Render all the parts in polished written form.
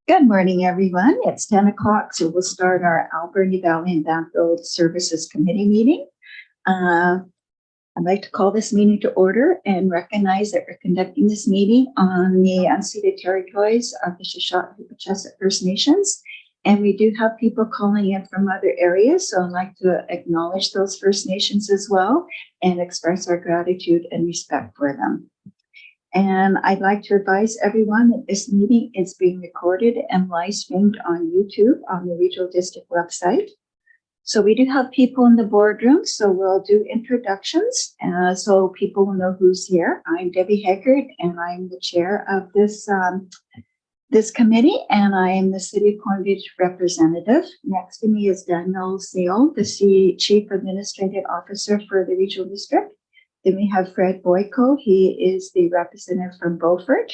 Good morning, everyone. It's 10 o'clock, so we'll start our Alberni Valley and Bamfield Services Committee meeting. I'd like to call this meeting to order and recognize that we're conducting this meeting on the unceded territories of the Shuswap First Nations. And we do have people calling in from other areas, so I'd like to acknowledge those First Nations as well and express our gratitude and respect for them. And I'd like to advise everyone that this meeting is being recorded and live streamed on YouTube on the Regional District website. So we do have people in the boardroom, so we'll do introductions so people will know who's here. I'm Debbie Haggard, and I'm the chair of this committee, and I am the City of Cornbridge representative. Next to me is Daniel Seol, the Chief Administrative Officer for the Regional District. Then we have Fred Boyko. He is the representative from Beaufort.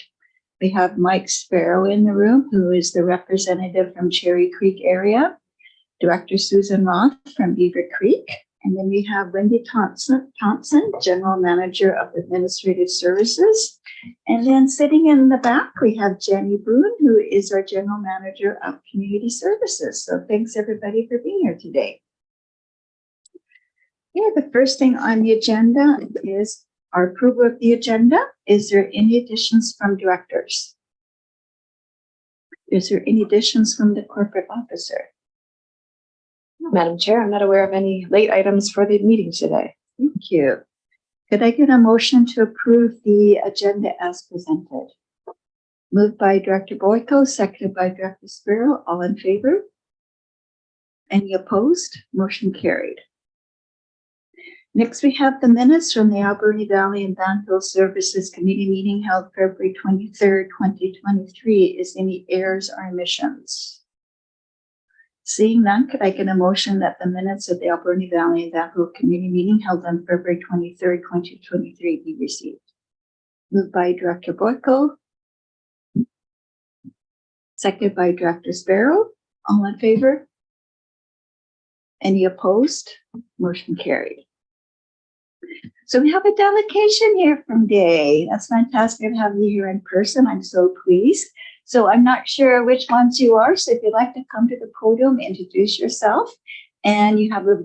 We have Mike Sparrow in the room, who is the representative from Cherry Creek area. Director Susan Roth from Beaver Creek. And then we have Wendy Thompson, General Manager of Administrative Services. And then sitting in the back, we have Jenny Boone, who is our General Manager of Community Services. So thanks everybody for being here today. Yeah, the first thing on the agenda is our approval of the agenda. Is there any additions from directors? Is there any additions from the corporate officer? Madam Chair, I'm not aware of any late items for the meeting today. Thank you. Could I get a motion to approve the agenda as presented? Moved by Director Boyko, seconded by Director Sparrow. All in favor? Any opposed? Motion carried. Next, we have the minutes from the Alberni Valley and Bamfield Services Committee meeting held February 23rd, 2023. Is any errors or omissions? Seeing none, could I get a motion that the minutes of the Alberni Valley and Bamfield Committee meeting held on February 23rd, 2023 be received? Moved by Director Boyko, seconded by Director Sparrow. All in favor? Any opposed? Motion carried. So we have a delegation here from Day. That's fantastic to have you here in person. I'm so pleased. So I'm not sure which ones you are. So if you'd like to come to the podium, introduce yourself, and you have a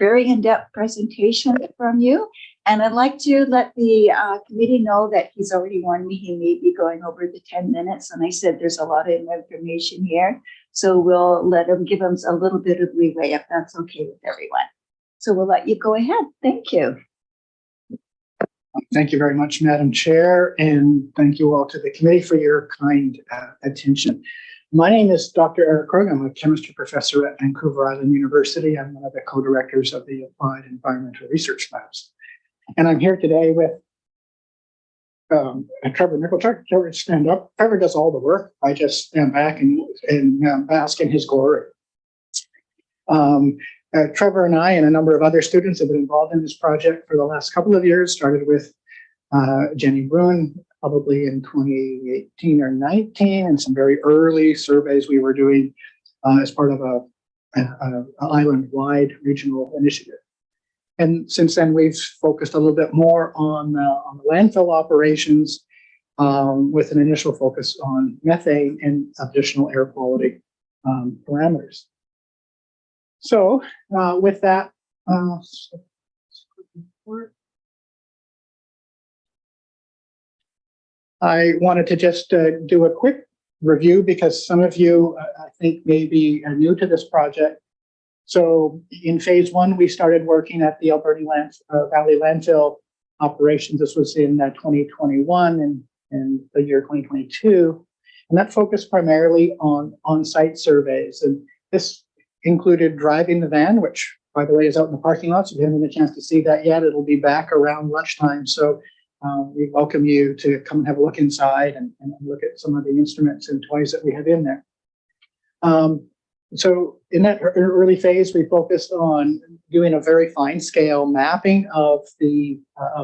very in-depth presentation from you. And I'd like to let the committee know that he's already warned me he may be going over the 10 minutes. And I said there's a lot of information here. So we'll give him a little bit of leeway if that's okay with everyone. So we'll let you go ahead. Thank you. Thank you very much, Madam Chair, and thank you all to the committee for your kind attention. My name is Dr. Eric Krug. I'm a chemistry professor at Vancouver Island University. I'm one of the co-directors of the Applied Environmental Research Labs. And I'm here today with Trevor Nickel. Trevor, stand up. Trevor does all the work. I just stand back and bask in his glory. Trevor and I and a number of other students have been involved in this project for the last couple of years. Started with Jenny Bruin probably in 2018 or 19, and some very early surveys we were doing as part of an island-wide regional initiative. And since then, we've focused a little bit more on the landfill operations with an initial focus on methane and additional air quality parameters. So with that, I wanted to just do a quick review because some of you, I think, may be new to this project. So in phase one, we started working at the Alberni Valley landfill operations. This was in 2021 and the year 2022. And that focused primarily on on-site surveys. And this included driving the van, which, by the way, is out in the parking lot. So if you haven't had a chance to see that yet, it'll be back around lunchtime. So we welcome you to come and have a look inside and look at some of the instruments and toys that we have in there. So in that early phase, we focused on doing a very fine scale mapping of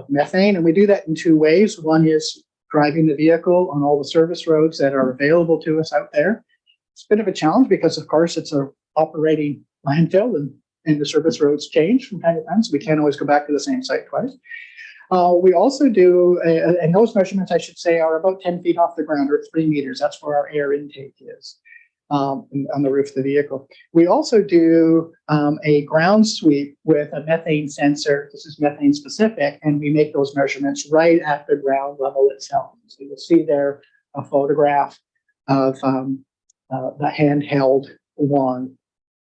methane. And we do that in two ways. One is driving the vehicle on all the service roads that are available to us out there. It's a bit of a challenge because, of course, it's a operating landfill and the service roads change from time to time, so we can't always go back to the same site twice. We also do, and those measurements, I should say, are about 10 feet off the ground, or 3 meters. That's where our air intake is on the roof of the vehicle. We also do a ground sweep with a methane sensor. This is methane specific, and we make those measurements right at the ground level itself. So you'll see there a photograph of the handheld wand.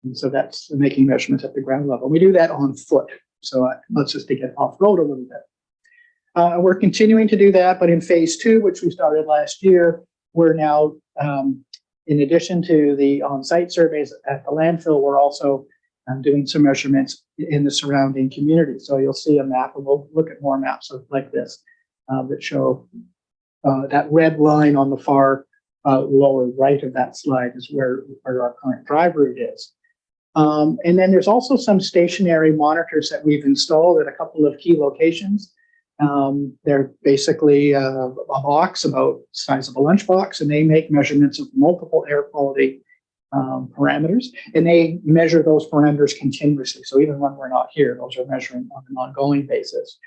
And so that's making measurements at the ground level. We do that on foot. So let's just get off road a little bit. We're continuing to do that, but in phase 2, which we started last year, we're now, in addition to the on-site surveys at the landfill, we're also doing some measurements in the surrounding community. So you'll see a map, and we'll look at more maps like this that show that red line on the far lower right of that slide is where our current drive route is. And then there's also some stationary monitors that we've installed at a couple of key locations. They're basically a box about the size of a lunchbox, and they make measurements of multiple air quality parameters, and they measure those parameters continuously. So even when we're not here, those are measuring on an ongoing basis.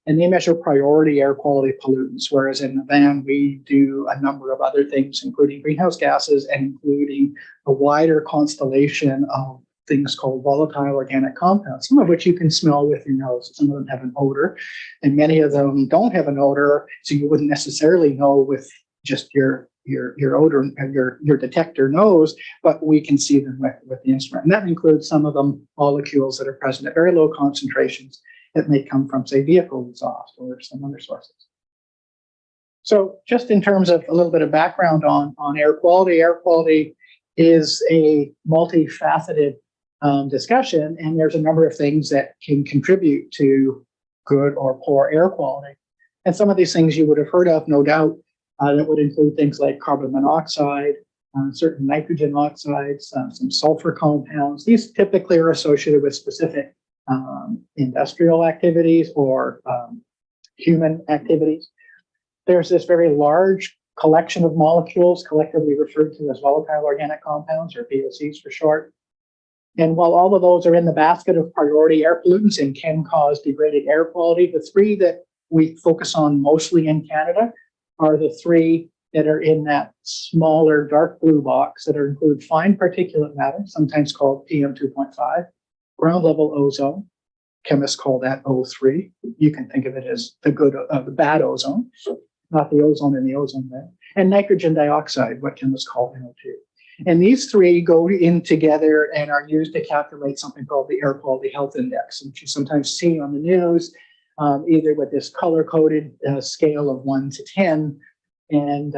And they measure priority air quality pollutants, whereas in the van, we do a number of other things, including greenhouse gases and including a wider constellation of things called volatile organic compounds, some of which you can smell with your nose. Some of them have an odor, and many of them don't have an odor, so you wouldn't necessarily know with just your odor and your detector nose, but we can see them with the instrument. And that includes some of them molecules that are present at very low concentrations that may come from, say, vehicle exhaust or some other sources. So just in terms of a little bit of background on air quality is a multifaceted discussion, and there's a number of things that can contribute to good or poor air quality. And some of these things you would have heard of, no doubt, that would include things like carbon monoxide, certain nitrogen oxides, some sulfur compounds. These typically are associated with specific industrial activities or human activities. There's this very large collection of molecules collectively referred to as volatile organic compounds, or VOCs for short. And while all of those are in the basket of priority air pollutants and can cause degraded air quality, the 3 that we focus on mostly in Canada are the 3 that are in that smaller dark blue box that include fine particulate matter, sometimes called PM2.5, ground level ozone. Chemists call that O3. You can think of it as the bad ozone, not the ozone in the ozone layer, and nitrogen dioxide, what chemists call NO2. And these 3 go in together and are used to calculate something called the Air Quality Health Index, which you sometimes see on the news, either with this color-coded scale of 1 to 10, and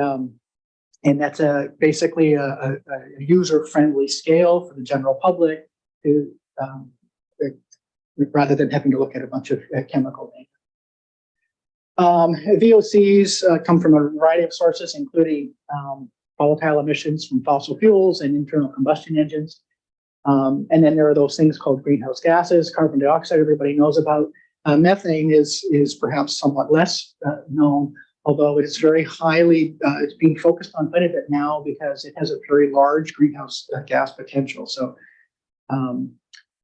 that's basically a user-friendly scale for the general public to rather than having to look at a bunch of chemical data. VOCs come from a variety of sources, including volatile emissions from fossil fuels and internal combustion engines. And then there are those things called greenhouse gases, carbon dioxide, everybody knows about. Methane is perhaps somewhat less known, although it's very highly, it's being focused on quite a bit now because it has a very large greenhouse gas potential. So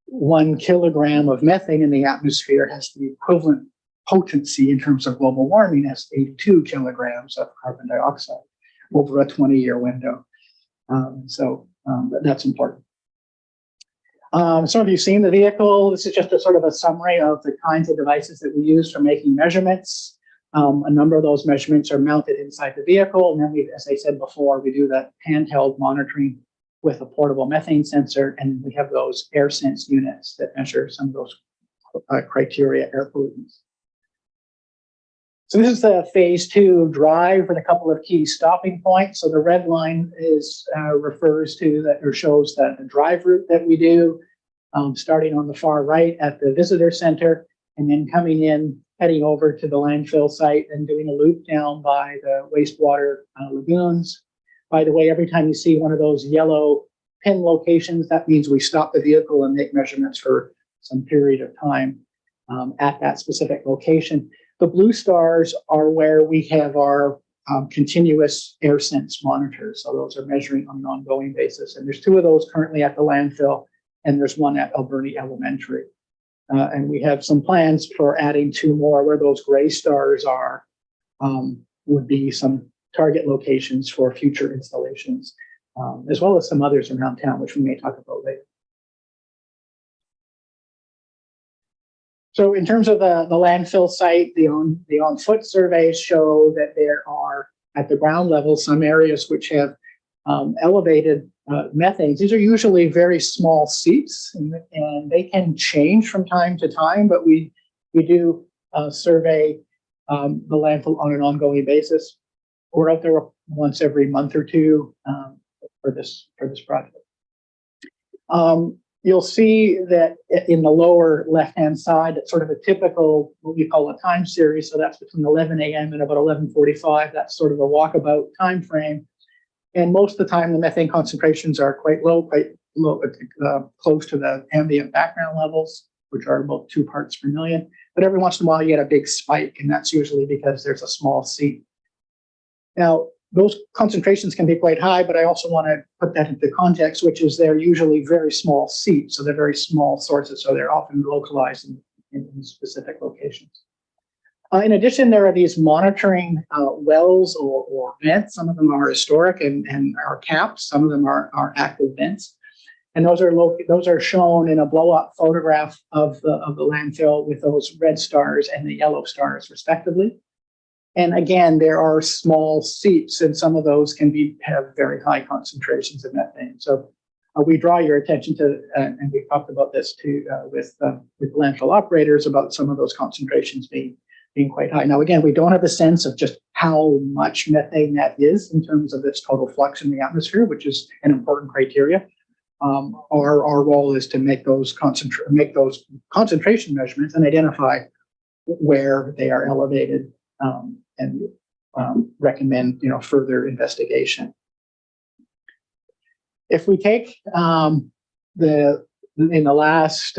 1 kilogram of methane in the atmosphere has the equivalent potency in terms of global warming as 82 kilograms of carbon dioxide over a 20-year window. So that's important. Some of you have seen the vehicle. This is just a sort of a summary of the kinds of devices that we use for making measurements. A number of those measurements are mounted inside the vehicle. And then we, as I said before, we do that handheld monitoring with a portable methane sensor. And we have those air sense units that measure some of those criteria air pollutants. So this is the phase 2 drive with a couple of key stopping points. So the red line is refers to that, or shows that the drive route that we do, starting on the far right at the visitor center, and then coming in, heading over to the landfill site and doing a loop down by the wastewater lagoons. By the way, every time you see one of those yellow pin locations, that means we stop the vehicle and make measurements for some period of time at that specific location. The blue stars are where we have our continuous air sense monitors. So those are measuring on an ongoing basis. And there's 2 of those currently at the landfill, and there's 1 at Alberni Elementary. And we have some plans for adding 2 more where those gray stars are, would be some target locations for future installations, as well as some others around town, which we may talk about later. So in terms of the landfill site, the on-foot surveys show that there are, at the ground level, some areas which have elevated methanes. These are usually very small seeps, and they can change from time to time, but we do survey the landfill on an ongoing basis. We're out there once every month or two for this project. You'll see that in the lower left-hand side, it's sort of a typical, what we call a time series. So that's between 11 a.m. and about 11:45. That's sort of a walkabout time frame. And most of the time, the methane concentrations are quite low, close to the ambient background levels, which are about 2 parts per million. But every once in a while, you get a big spike, and that's usually because there's a small seep. Now, those concentrations can be quite high, but I also want to put that into context, which is they're usually very small seeps, so they're very small sources, so they're often localized in specific locations. In addition, there are these monitoring wells or vents. Some of them are historic and are capped. Some of them are active vents. And those are shown in a blow-up photograph of the landfill with those red stars and the yellow stars, respectively. And again, there are small seeps, and some of those can have very high concentrations of methane. So we draw your attention to, and we've talked about this too with landfill operators about some of those concentrations being quite high. Now, again, we don't have a sense of just how much methane that is in terms of its total flux in the atmosphere, which is an important criteria. Our role is to make those concentration measurements and identify where they are elevated, and recommend further investigation. If we take in the last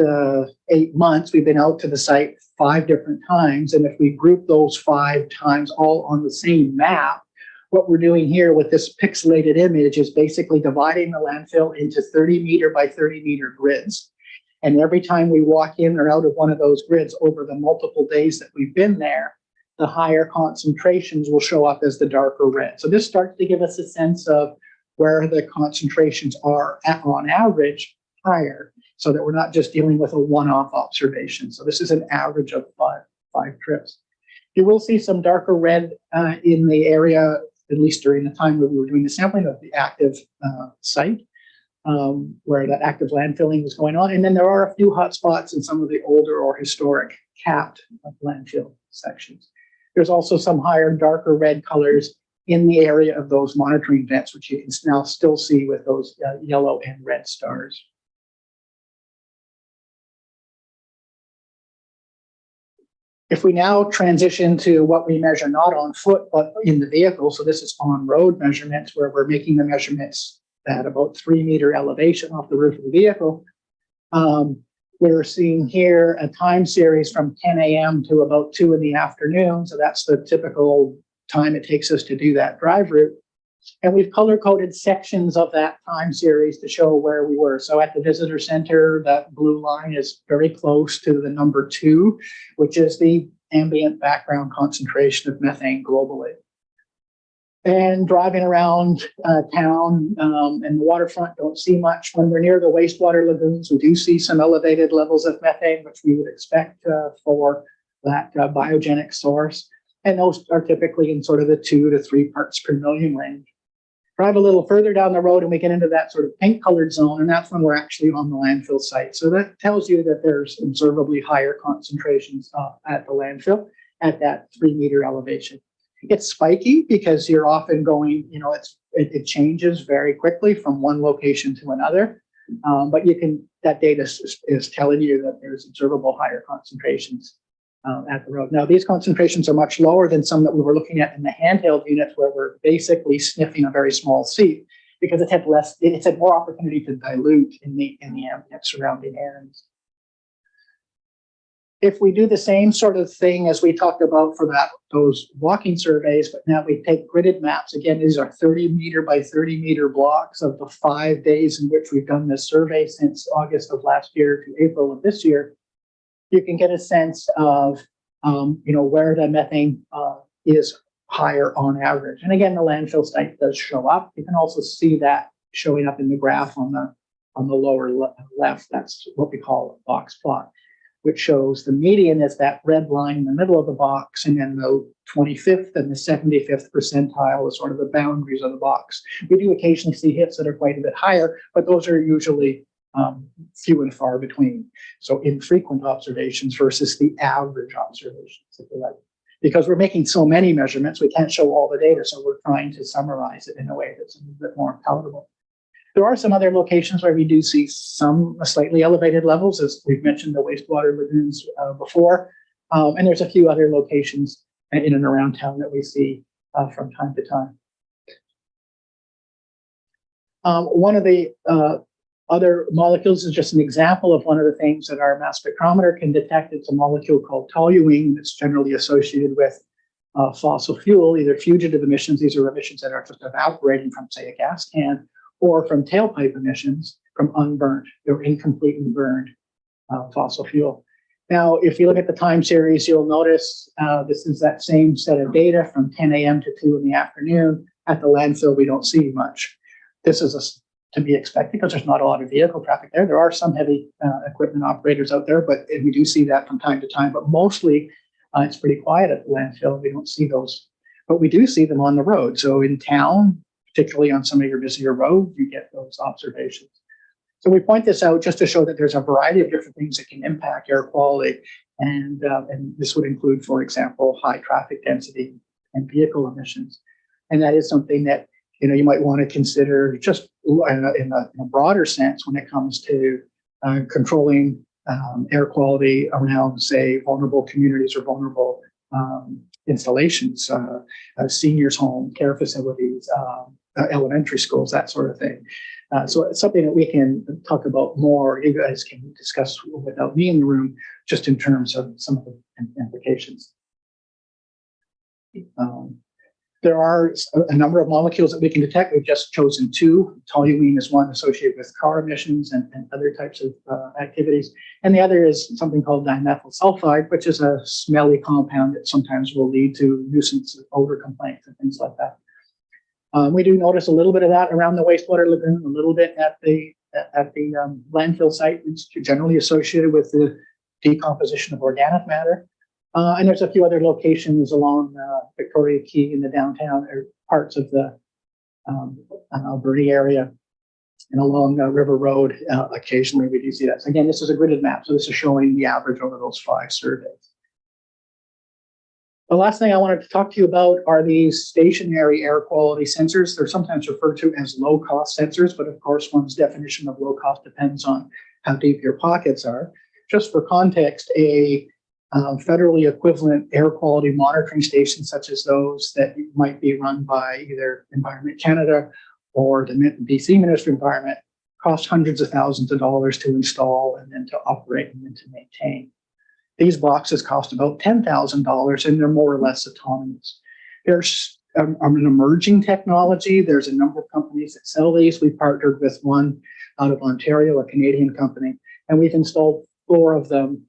8 months, we've been out to the site 5 different times, and if we group those 5 times all on the same map, what we're doing here with this pixelated image is basically dividing the landfill into 30-meter by 30-meter grids. And every time we walk in or out of one of those grids over the multiple days that we've been there, the higher concentrations will show up as the darker red. So this starts to give us a sense of where the concentrations are on average higher, so that we're not just dealing with a one-off observation. So this is an average of five trips. You will see some darker red in the area, at least during the time that we were doing the sampling of the active site, where that active landfilling was going on. And then there are a few hot spots in some of the older or historic capped landfill sections. There's also some higher, darker red colors in the area of those monitoring vents, which you can now still see with those yellow and red stars. If we now transition to what we measure not on foot, but in the vehicle, so this is on-road measurements where we're making the measurements at about 3-meter elevation off the roof of the vehicle. We're seeing here a time series from 10 a.m. to about 2 in the afternoon. So that's the typical time it takes us to do that drive route. And we've color-coded sections of that time series to show where we were. So at the visitor center, that blue line is very close to the number 2, which is the ambient background concentration of methane globally. And driving around town and the waterfront, don't see much. When we're near the wastewater lagoons, we do see some elevated levels of methane, which we would expect for that biogenic source. And those are typically in sort of the 2 to 3 parts per million range. Drive a little further down the road and we get into that sort of pink colored zone, and that's when we're actually on the landfill site. So that tells you that there's observably higher concentrations at the landfill at that 3-meter elevation. It's spiky because you're often going, it changes very quickly from one location to another. But that data is telling you that there's observable higher concentrations at the road. Now, these concentrations are much lower than some that we were looking at in the handheld units, where we're basically sniffing a very small seep because it had more opportunity to dilute in the ambient surrounding areas. If we do the same sort of thing as we talked about for those walking surveys, but now we take gridded maps. Again, these are 30-meter by 30-meter blocks of the 5 days in which we've done this survey since August of last year to April of this year. you can get a sense of, where the methane is higher on average. And again, the landfill site does show up. You can also see that showing up in the graph on the lower left. That's what we call a box plot, which shows the median is that red line in the middle of the box, and then the 25th and the 75th percentile is sort of the boundaries of the box. We do occasionally see hits that are quite a bit higher, but those are usually few and far between. So infrequent observations versus the average observations, if you like. Because we're making so many measurements, we can't show all the data, so we're trying to summarize it in a way that's a little bit more palatable. There are some other locations where we do see some slightly elevated levels, as we've mentioned the wastewater lagoons before, and there's a few other locations in and around town that we see from time to time. One of the other molecules is just an example of one of the things that our mass spectrometer can detect. It's a molecule called toluene that's generally associated with fossil fuel, either fugitive emissions. These are emissions that are just evaporating from, say, a gas can, or from tailpipe emissions from unburnt or incompletely burned fossil fuel. Now, if you look at the time series, you'll notice this is that same set of data from 10 a.m. to 2 in the afternoon. At the landfill, we don't see much. This is to be expected because there's not a lot of vehicle traffic there. There are some heavy equipment operators out there, but we do see that from time to time. But mostly, it's pretty quiet at the landfill. We don't see those, but we do see them on the road. So in town, particularly on some of your busier roads, you get those observations. So we point this out just to show that there's a variety of different things that can impact air quality. And this would include, for example, high traffic density and vehicle emissions. And that is something that you might want to consider just in a broader sense when it comes to controlling air quality around, say, vulnerable communities or vulnerable installations, seniors' home, care facilities, elementary schools, that sort of thing. So it's something that we can talk about more. You guys can discuss without me in the room, just in terms of some of the implications. There are a number of molecules that we can detect. We've just chosen two. Toluene is one associated with car emissions and other types of activities. And the other is something called dimethyl sulfide, which is a smelly compound that sometimes will lead to nuisance odor complaints and things like that. We do notice a little bit of that around the wastewater lagoon, a little bit at the landfill site. It's generally associated with the decomposition of organic matter. And there's a few other locations along Victoria Quay in the downtown or parts of the Alberni area and along River Road. Occasionally we do see that. So again, this is a gridded map. So this is showing the average over those 5 surveys. The last thing I wanted to talk to you about are these stationary air quality sensors. They're sometimes referred to as low-cost sensors, but of course, one's definition of low cost depends on how deep your pockets are. Just for context, a federally equivalent air quality monitoring stations, such as those that might be run by either Environment Canada or the BC Ministry of Environment, cost hundreds of thousands of dollars to install and then to operate and then to maintain. These boxes cost about $10,000 and they're more or less autonomous. There's an emerging technology. There's a number of companies that sell these. We partnered with one out of Ontario, a Canadian company, and we've installed 4 of them.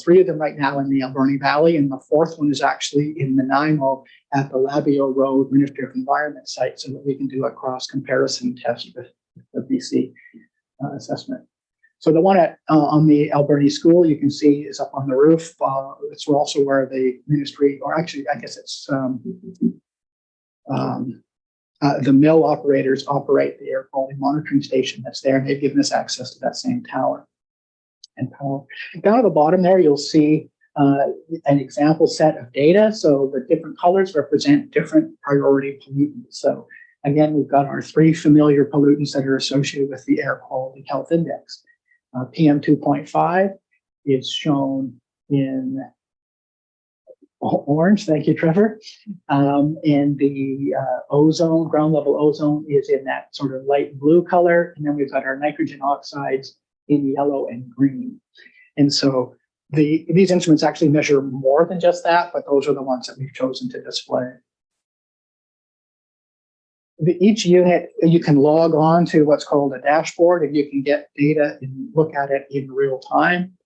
3 of them right now in the Alberni Valley, and the 4th one is actually in Nanaimo at the Labio Road Ministry of Environment site, so that we can do a cross-comparison test with the BC assessment. So the one on the Alberni School, you can see, is up on the roof. It's also where the ministry, or actually, I guess it's the mill operators operate the air quality monitoring station that's there, and they've given us access to that same tower and power. Down at the bottom there, you'll see an example set of data. So the different colors represent different priority pollutants. So again, we've got our 3 familiar pollutants that are associated with the air quality health index. PM 2.5 is shown in orange. Thank you, Trevor. And the ozone, ground level ozone, is in that sort of light blue color. And then we've got our nitrogen oxides in yellow and green. And so these instruments actually measure more than just that, but those are the ones that we've chosen to display. Each unit, you can log on to what's called a dashboard, and you can get data and look at it in real time.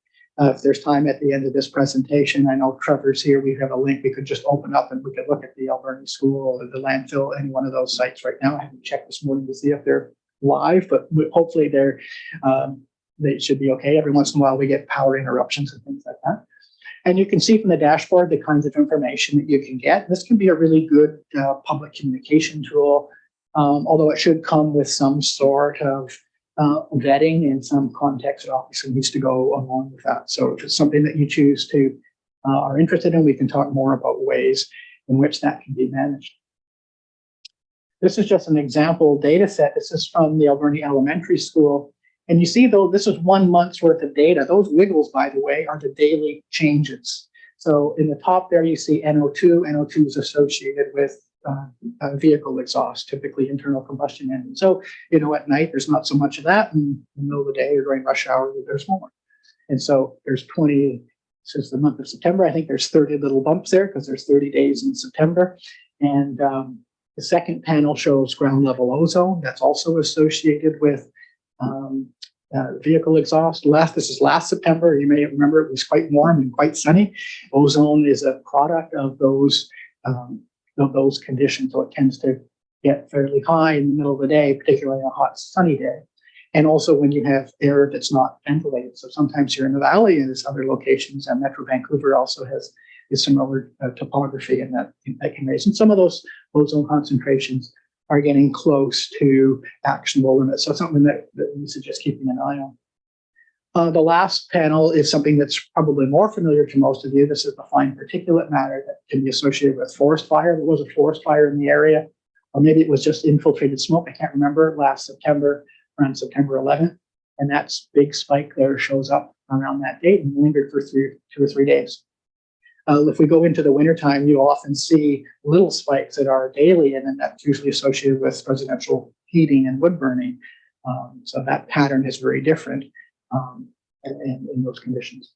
If there's time at the end of this presentation, I know Trevor's here, we have a link we could just open up and we could look at the Alberni School or the landfill, any one of those sites right now. I haven't checked this morning to see if they're live, but hopefully they should be okay. Every once in a while we get power interruptions and things like that. And you can see from the dashboard the kinds of information that you can get. This can be a really good public communication tool, although it should come with some sort of vetting in some context. It obviously needs to go along with that. So if it's something that you choose to are interested in, we can talk more about ways in which that can be managed. This is just an example data set. This is from the Alberni Elementary School. And you see, though, this is 1 month's worth of data. Those wiggles, by the way, are the daily changes. So in the top there, you see NO2. NO2 is associated with vehicle exhaust, typically internal combustion engine. So, at night, there's not so much of that. In the middle of the day or during rush hour, there's more. And so there's 20, since the month of September, I think there's 30 little bumps there because there's 30 days in September. And the second panel shows ground level ozone. That's also associated with vehicle exhaust. This is last September. You may remember it was quite warm and quite sunny. Ozone is a product of those conditions, so it tends to get fairly high in the middle of the day, particularly on a hot, sunny day. And also when you have air that's not ventilated. So sometimes you're in the valley and there's other locations, and Metro Vancouver also has a similar topography in that can raise. And some of those ozone concentrations are getting close to actionable limits. So something that we suggest keeping an eye on. The last panel is something that's probably more familiar to most of you. This is the fine particulate matter that can be associated with forest fire. There was a forest fire in the area, or maybe it was just infiltrated smoke. I can't remember, last September, around September 11th. And that big spike there shows up around that date and lingered for 2 or 3 days. If we go into the wintertime, you often see little spikes that are daily, and then that's usually associated with residential heating and wood burning. So that pattern is very different in those conditions.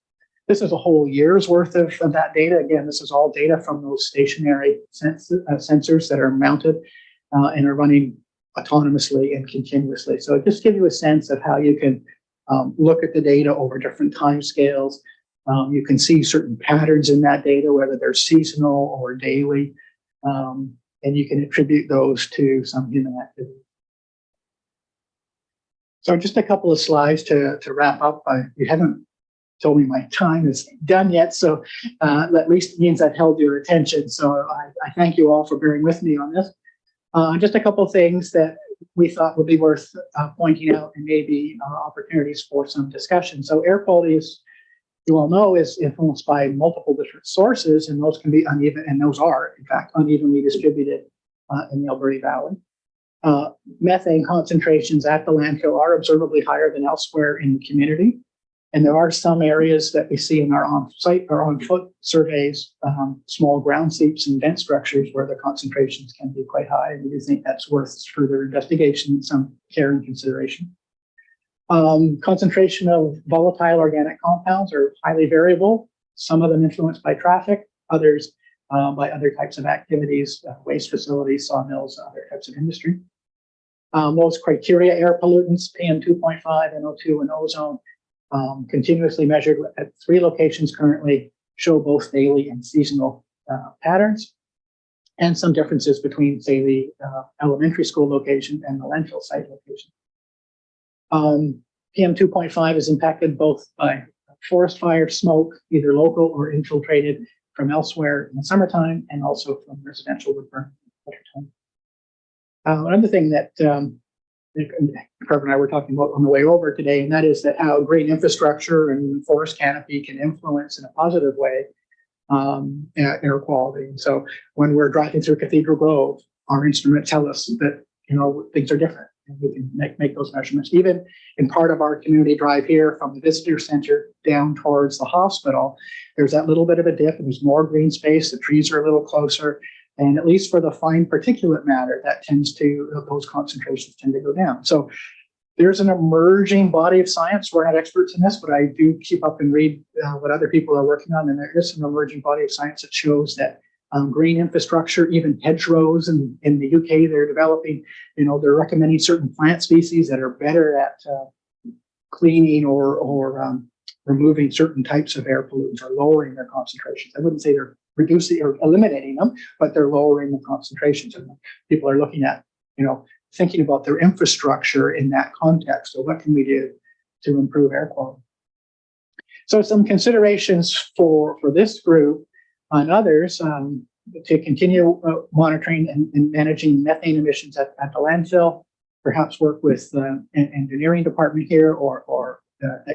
This is a whole year's worth of that data. Again, this is all data from those stationary sensors that are mounted and are running autonomously and continuously. So it just gives you a sense of how you can look at the data over different time scales. You can see certain patterns in that data, whether they're seasonal or daily, and you can attribute those to some human activity. So just a couple of slides to wrap up. You haven't told me my time is done yet, so at least means I've held your attention. So I thank you all for bearing with me on this. Just a couple of things that we thought would be worth pointing out, and maybe opportunities for some discussion. So air quality, as you all know, is influenced by multiple different sources, and those can be uneven, and those are, in fact, unevenly distributed in the Alberni Valley. Methane concentrations at the landfill are observably higher than elsewhere in the community. And there are some areas that we see in our on-site or on-foot surveys, small ground seeps and vent structures where the concentrations can be quite high. And we do think that's worth further investigation and some care and consideration. Concentration of volatile organic compounds are highly variable. Some of them influenced by traffic, others by other types of activities, waste facilities, sawmills, other types of industry. Those criteria, air pollutants, PM2.5, NO2, and ozone, continuously measured at 3 locations currently, show both daily and seasonal patterns, and some differences between, say, the elementary school location and the landfill site location. PM2.5 is impacted both by forest fire smoke, either local or infiltrated from elsewhere in the summertime, and also from residential wood burn in the wintertime. Another thing that Trevor and I were talking about on the way over today, and that is that how green infrastructure and forest canopy can influence in a positive way air quality. And so when we're driving through Cathedral Grove, our instruments tell us that things are different, and we can make those measurements. Even in part of our community drive here from the visitor center down towards the hospital, there's that little bit of a dip, and there's more green space. The trees are a little closer. And at least for the fine particulate matter, that tends to, those concentrations tend to go down. So there's an emerging body of science. We're not experts in this, but I do keep up and read what other people are working on. And there is an emerging body of science that shows that green infrastructure, even hedgerows in the UK, they're developing, they're recommending certain plant species that are better at cleaning or removing certain types of air pollutants or lowering their concentrations. I wouldn't say they're reducing or eliminating them, but they're lowering the concentrations. And people are looking at, thinking about their infrastructure in that context. So what can we do to improve air quality? So some considerations for this group and others, to continue monitoring and managing methane emissions at the landfill, perhaps work with the engineering department here or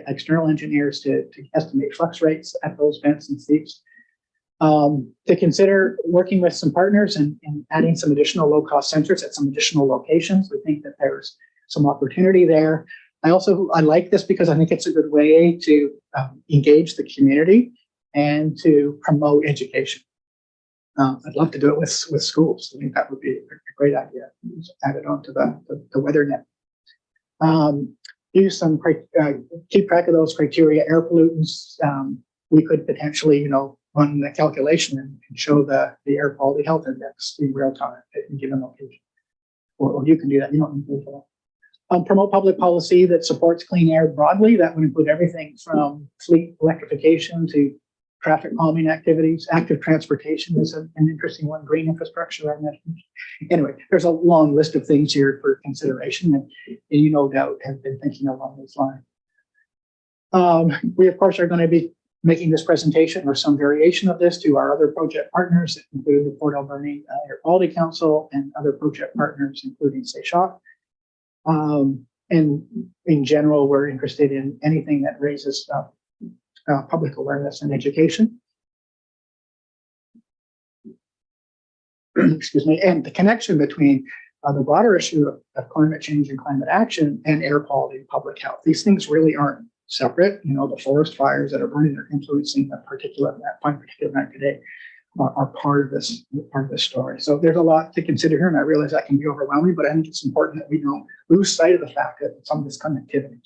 external engineers to estimate flux rates at those vents and seeps. To consider working with some partners and adding some additional low-cost sensors at some additional locations. We think that there's some opportunity there. I like this because I think it's a good way to engage the community and to promote education. I'd love to do it with schools. I think that would be a great idea. Just add it onto the weather net. Use some keep track of those criteria. Air pollutants. We could potentially, run the calculation and show the air quality health index in real time at a given location. Or you can do that. You don't need to do that. Promote public policy that supports clean air broadly. That would include everything from fleet electrification to traffic calming activities. Active transportation is an interesting one. Green infrastructure, I mentioned. Anyway, there's a long list of things here for consideration, and you no doubt have been thinking along these lines. We, of course, are going to be making this presentation or some variation of this to our other project partners, including the Port Alberni Air Quality Council and other project partners, including SESHOC. And in general, we're interested in anything that raises public awareness and education. Excuse me, and the connection between the broader issue of climate change and climate action and air quality and public health. These things really aren't separate. The forest fires that are burning are influencing the particulate matter today are part of this story. So there's a lot to consider here, and I realize that can be overwhelming, but I think it's important that we don't lose sight of the fact that some of this connectivity.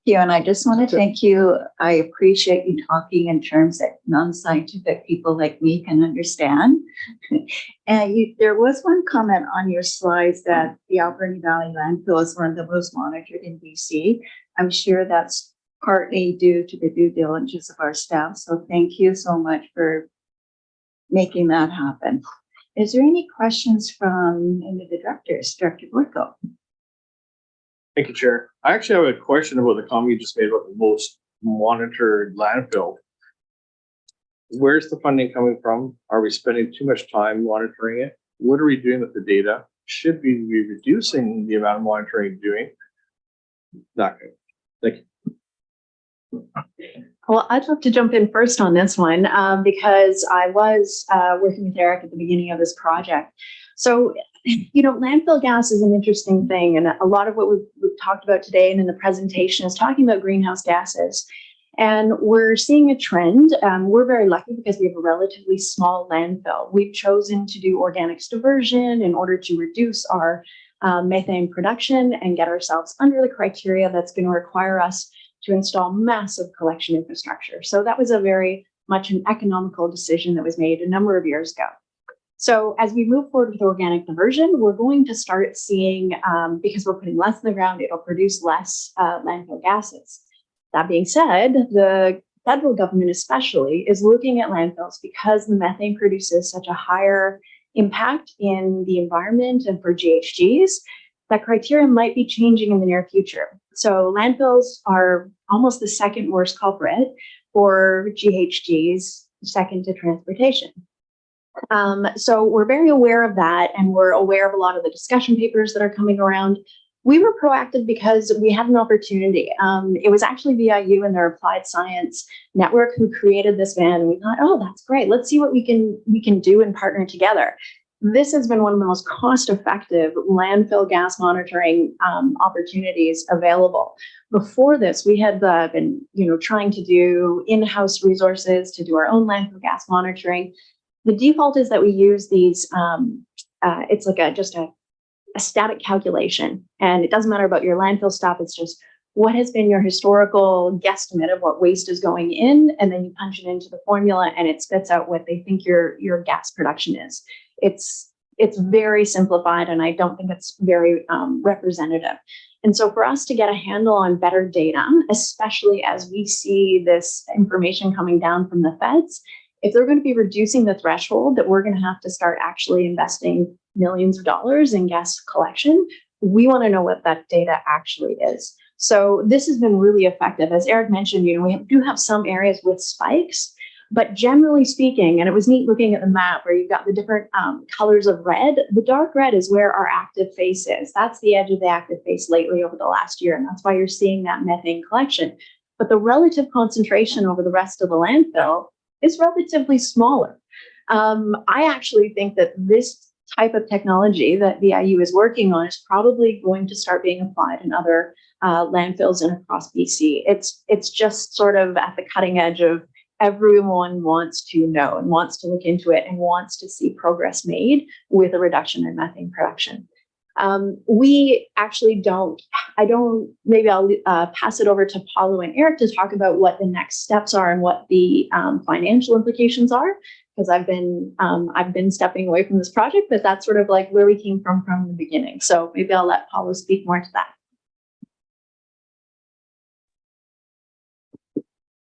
You, and I just want to thank you. I appreciate you talking in terms that non-scientific people like me can understand. And there was one comment on your slides that the Alberni Valley landfill is one of the most monitored in BC. I'm sure that's partly due to the due diligence of our staff. So thank you so much for making that happen. Is there any questions from any of the directors? Director Borko? Thank you, Chair. I actually have a question about the comment you just made about the most monitored landfill. Where's the funding coming from? Are we spending too much time monitoring it? What are we doing with the data? Should we be reducing the amount of monitoring doing? Not good. Thank you. Well, I'd love to jump in first on this one because I was working with Eric at the beginning of this project. So, landfill gas is an interesting thing. And a lot of what we've talked about today and in the presentation is talking about greenhouse gases. And we're seeing a trend. We're very lucky because we have a relatively small landfill. We've chosen to do organics diversion in order to reduce our methane production and get ourselves under the criteria that's going to require us to install massive collection infrastructure. So that was a very much an economical decision that was made a number of years ago. So as we move forward with organic diversion, we're going to start seeing, because we're putting less in the ground, it'll produce less landfill gases. That being said, the federal government especially is looking at landfills because the methane produces such a higher impact in the environment and for GHGs. That criteria might be changing in the near future. So landfills are almost the second worst culprit for GHGs, second to transportation. So we're very aware of that, and we're aware of a lot of the discussion papers that are coming around. We were proactive because we had an opportunity. It was actually VIU and their Applied Science Network who created this van, and we thought, oh, that's great. Let's see what we can do and partner together. This has been one of the most cost-effective landfill gas monitoring opportunities available. Before this, we had been, trying to do in-house resources to do our own landfill gas monitoring. The default is that we use these. It's like just a static calculation, and it doesn't matter about your landfill stop. It's just what has been your historical guesstimate of what waste is going in, and then you punch it into the formula, and it spits out what they think your gas production is. It's it's very simplified, and I don't think it's very representative. And so for us to get a handle on better data, especially as we see this information coming down from the feds, if they're going to be reducing the threshold that we're going to have to start actually investing millions of dollars in gas collection, we want to know what that data actually is. So this has been really effective. As Eric mentioned, we do have some areas with spikes, but generally speaking, and it was neat looking at the map where you've got the different colors of red. The dark red is where our active phase is. That's the edge of the active phase lately over the last year, and that's why you're seeing that methane collection. But the relative concentration over the rest of the landfill is relatively smaller. I actually think that this type of technology that VIU is working on is probably going to start being applied in other landfills and across BC. It's just sort of at the cutting edge of everyone wants to know and wants to look into it and wants to see progress made with a reduction in methane production. We actually maybe I'll pass it over to Paulo and Eric to talk about what the next steps are and what the financial implications are, because I've been stepping away from this project, but that's sort of like where we came from the beginning. So maybe I'll let Paulo speak more to that.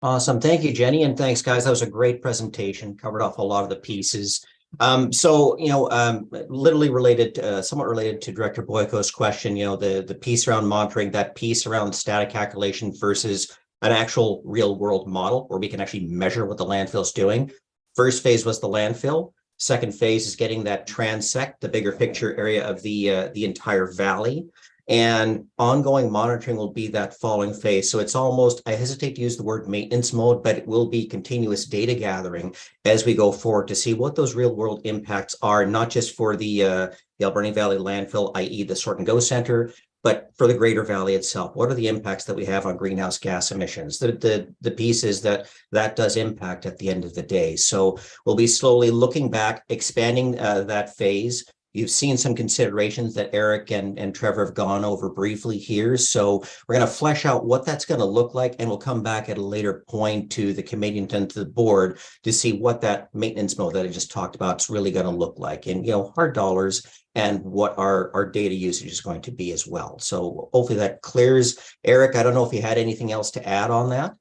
Awesome. Thank you, Jenny. And thanks, guys. That was a great presentation. Covered off a lot of the pieces. Literally related, somewhat related to Director Boyko's question, the piece around monitoring, that piece around static calculation versus an actual real world model where we can actually measure what the landfill's doing. First phase was the landfill. Second phase is getting that transect, the bigger picture area of the entire valley. And ongoing monitoring will be that following phase. So it's almost, I hesitate to use the word maintenance mode, but it will be continuous data gathering as we go forward to see what those real world impacts are, not just for the Alberni Valley landfill, i.e. the Sort and Go Center, but for the greater valley itself. What are the impacts that we have on greenhouse gas emissions? The pieces that does impact at the end of the day. So we'll be slowly looking back, expanding that phase. You've seen some considerations that Eric and Trevor have gone over briefly here. So we're going to flesh out what that's going to look like, and we'll come back at a later point to the committee and to the board to see what that maintenance mode that I just talked about is really going to look like, and hard dollars and what our data usage is going to be as well. So hopefully that clears. Eric, I don't know if you had anything else to add on that.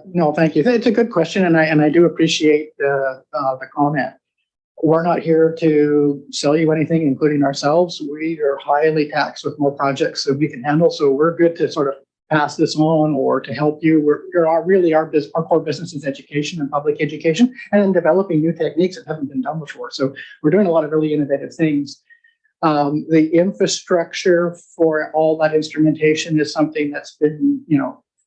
No, thank you. It's a good question, and I do appreciate the comment. We're not here to sell you anything, including ourselves. We are highly taxed with more projects than we can handle. So we're good to sort of pass this on or to help you. Our core business is education and public education, and in developing new techniques that haven't been done before. So we're doing a lot of really innovative things. The infrastructure for all that instrumentation is something that's been,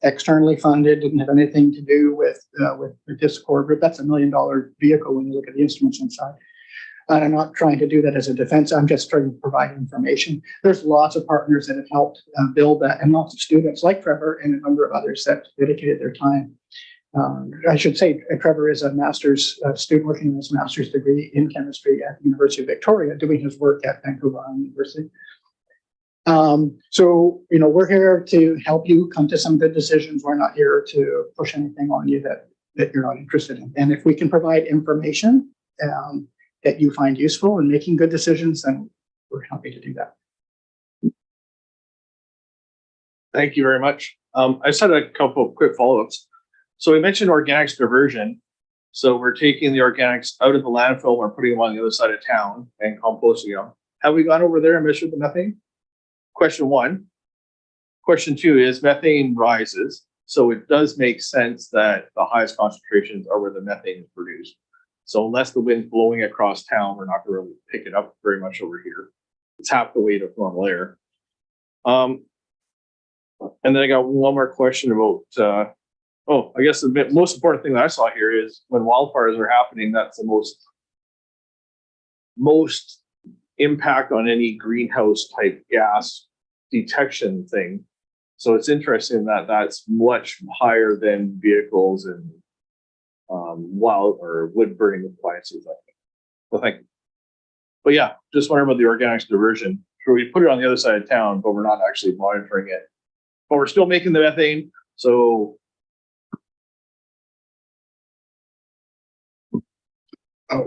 externally funded, didn't have anything to do with the Discord group. That's $1 million vehicle when you look at the instruments inside. And I'm not trying to do that as a defense. I'm just trying to provide information. There's lots of partners that have helped build that, and lots of students like Trevor and a number of others that dedicated their time. I should say Trevor is a master's student working on his master's degree in chemistry at the University of Victoria, doing his work at Vancouver Island University. So, we're here to help you come to some good decisions. We're not here to push anything on you that you're not interested in. And if we can provide information that you find useful in making good decisions, then we're happy to do that. Thank you very much. I just had a couple of quick follow-ups. So we mentioned organics diversion. So we're taking the organics out of the landfill, we're putting them on the other side of town and composting them. Have we gone over there and measured the methane? Question one. Question two is methane rises. So it does make sense that the highest concentrations are where the methane is produced. So unless the wind's blowing across town, we're not going to really pick it up very much over here. It's half the weight of normal air. And then I got one more question about, I guess the most important thing that I saw here is when wildfires are happening, that's the most impact on any greenhouse type gas detection thing. So it's interesting that that's much higher than vehicles and wild or wood burning appliances, I think. Well, thank you. But yeah, just wondering about the organics diversion. So we put it on the other side of town, but we're not actually monitoring it. But we're still making the methane. So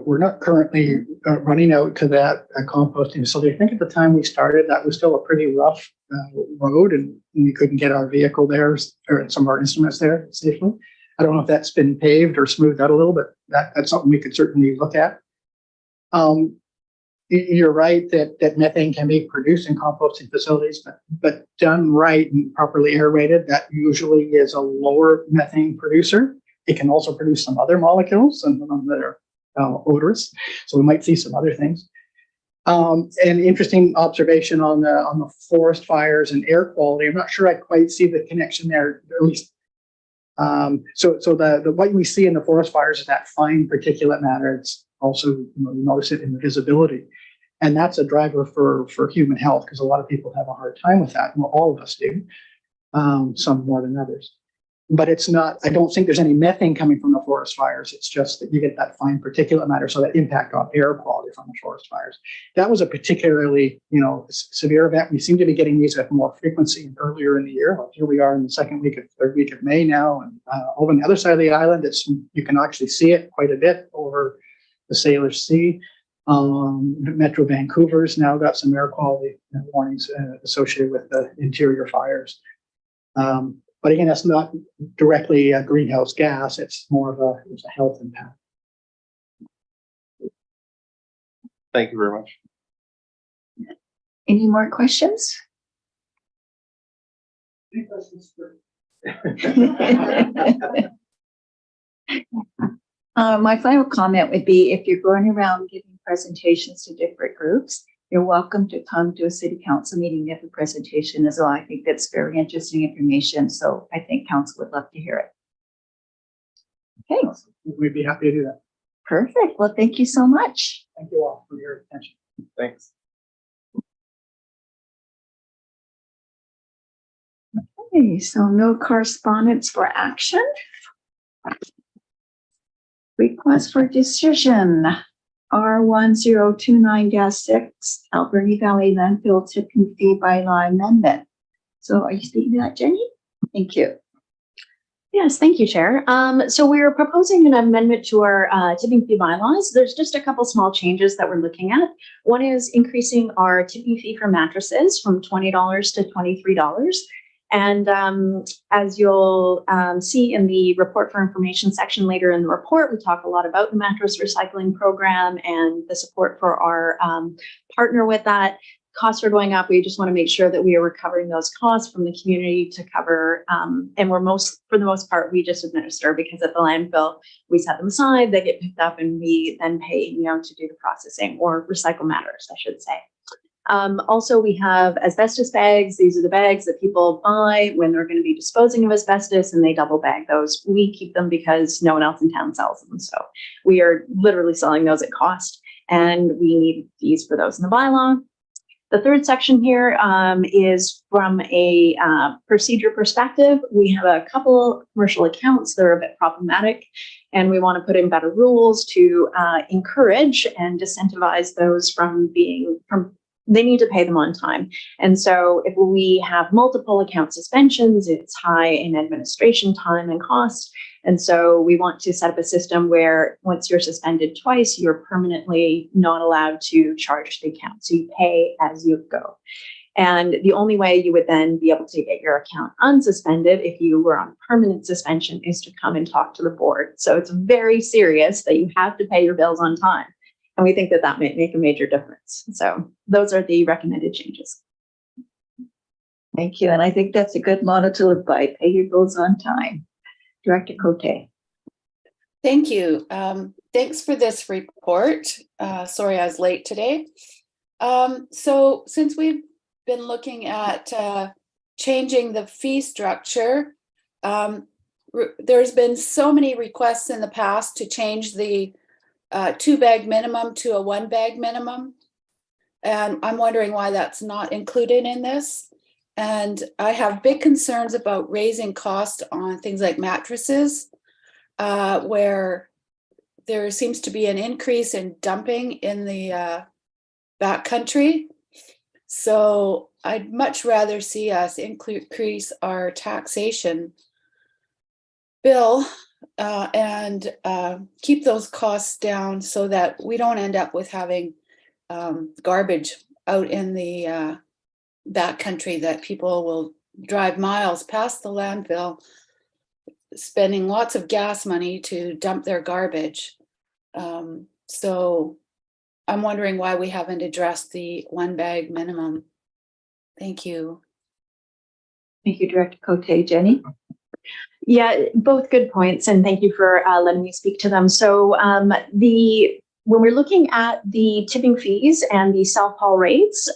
we're not currently running out to that composting facility. I think at the time we started, that was still a pretty rough road, and we couldn't get our vehicle there or some of our instruments there safely. I don't know if that's been paved or smoothed out a little, but that's something we could certainly look at. You're right that methane can be produced in composting facilities, but done right and properly aerated, that usually is a lower methane producer. It can also produce some other molecules, and that are odorous. So we might see some other things. An interesting observation on the forest fires and air quality. I'm not sure I quite see the connection there, at least. So the what we see in the forest fires is that fine particulate matter. It's also, you notice it in the visibility. And that's a driver for human health, because a lot of people have a hard time with that. Well, all of us do, some more than others. But it's not, I don't think there's any methane coming from the forest fires. It's just that you get that fine particulate matter, so that impact on air quality from the forest fires. That was a particularly, severe event. We seem to be getting these at more frequency earlier in the year. Like here we are in the third week of May now, and over on the other side of the island, you can actually see it quite a bit over the Salish Sea. Metro Vancouver's now got some air quality warnings associated with the interior fires. But again, that's not directly a greenhouse gas. It's more of a health impact. Thank you very much. Any more questions? Any questions for My final comment would be, if you're going around giving presentations to different groups, you're welcome to come to a city council meeting and give a presentation as well. I think that's very interesting information. So I think council would love to hear it. Okay, We'd be happy to do that. perfect. Well, thank you so much. Thank you all for your attention. Thanks. Okay, so no correspondence for action. Request for decision, R1029-6, Alberni Valley Landfill Tipping Fee Bylaw Amendment. So are you speaking to that, Jenny? Thank you. Yes, thank you, Chair. So we're proposing an amendment to our tipping fee bylaws. There's just a couple small changes that we're looking at. One is increasing our tipping fee for mattresses from $20 to $23. And as you'll see in the report for information section later in the report, we talk a lot about the mattress recycling program and the support for our partner with that. Costs are going up. We just want to make sure that we are recovering those costs from the community to cover. And for the most part, we just administer, because at the landfill, we set them aside, they get picked up, and we then pay, to do the processing, or recycle matters, I should say. Also, we have asbestos bags. These are the bags that people buy when they're going to be disposing of asbestos, and they double bag those. We keep them because no one else in town sells them. So we are literally selling those at cost, and we need fees for those in the bylaw. The third section here is from a procedure perspective. We have a couple commercial accounts that are a bit problematic, and we want to put in better rules to encourage and disincentivize those they need to pay them on time. And so if we have multiple account suspensions, it's high in administration time and cost. And so we want to set up a system where once you're suspended twice, you're permanently not allowed to charge the account. So you pay as you go. And the only way you would then be able to get your account unsuspended if you were on permanent suspension is to come and talk to the board. So it's very serious that you have to pay your bills on time. And we think that that might make a major difference. So those are the recommended changes. Thank you. And I think that's a good motto to live by. Pay your bills on time. Director Cote. Thank you. Thanks for this report. Sorry I was late today. So since we've been looking at changing the fee structure, there's been so many requests in the past to change the 2-bag minimum to a 1-bag minimum. And I'm wondering why that's not included in this. And I have big concerns about raising cost on things like mattresses, where there seems to be an increase in dumping in the backcountry. So I'd much rather see us increase our taxation bill and keep those costs down so that we don't end up with having garbage out in the backcountry that people will drive miles past the landfill, spending lots of gas money to dump their garbage. So I'm wondering why we haven't addressed the 1 bag minimum. Thank you. Thank you, Director Cote. Jenny? Yeah, both good points, and thank you for letting me speak to them. So when we're looking at the tipping fees and the self-haul rates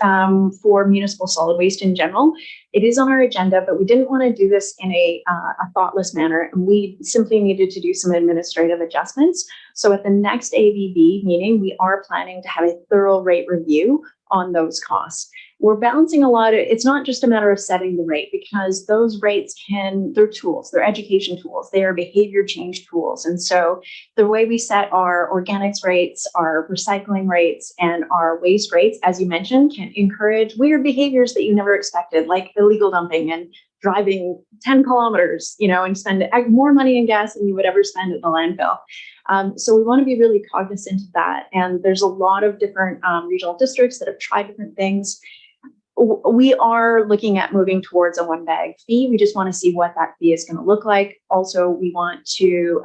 for municipal solid waste in general, it is on our agenda, but we didn't want to do this in a thoughtless manner, and we simply needed to do some administrative adjustments. So at the next AVB meeting, we are planning to have a thorough rate review on those costs. We're balancing a lot of, it's not just a matter of setting the rate, because those rates they're tools, they're education tools, they are behavior change tools. And so the way we set our organics rates, our recycling rates, and our waste rates, as you mentioned, can encourage weird behaviors that you never expected, like illegal dumping and driving 10 kilometers, and spend more money in gas than you would ever spend at the landfill. So we want to be really cognizant of that. And there's a lot of different regional districts that have tried different things. We are looking at moving towards a 1 bag fee. We just want to see what that fee is going to look like. Also, we want to,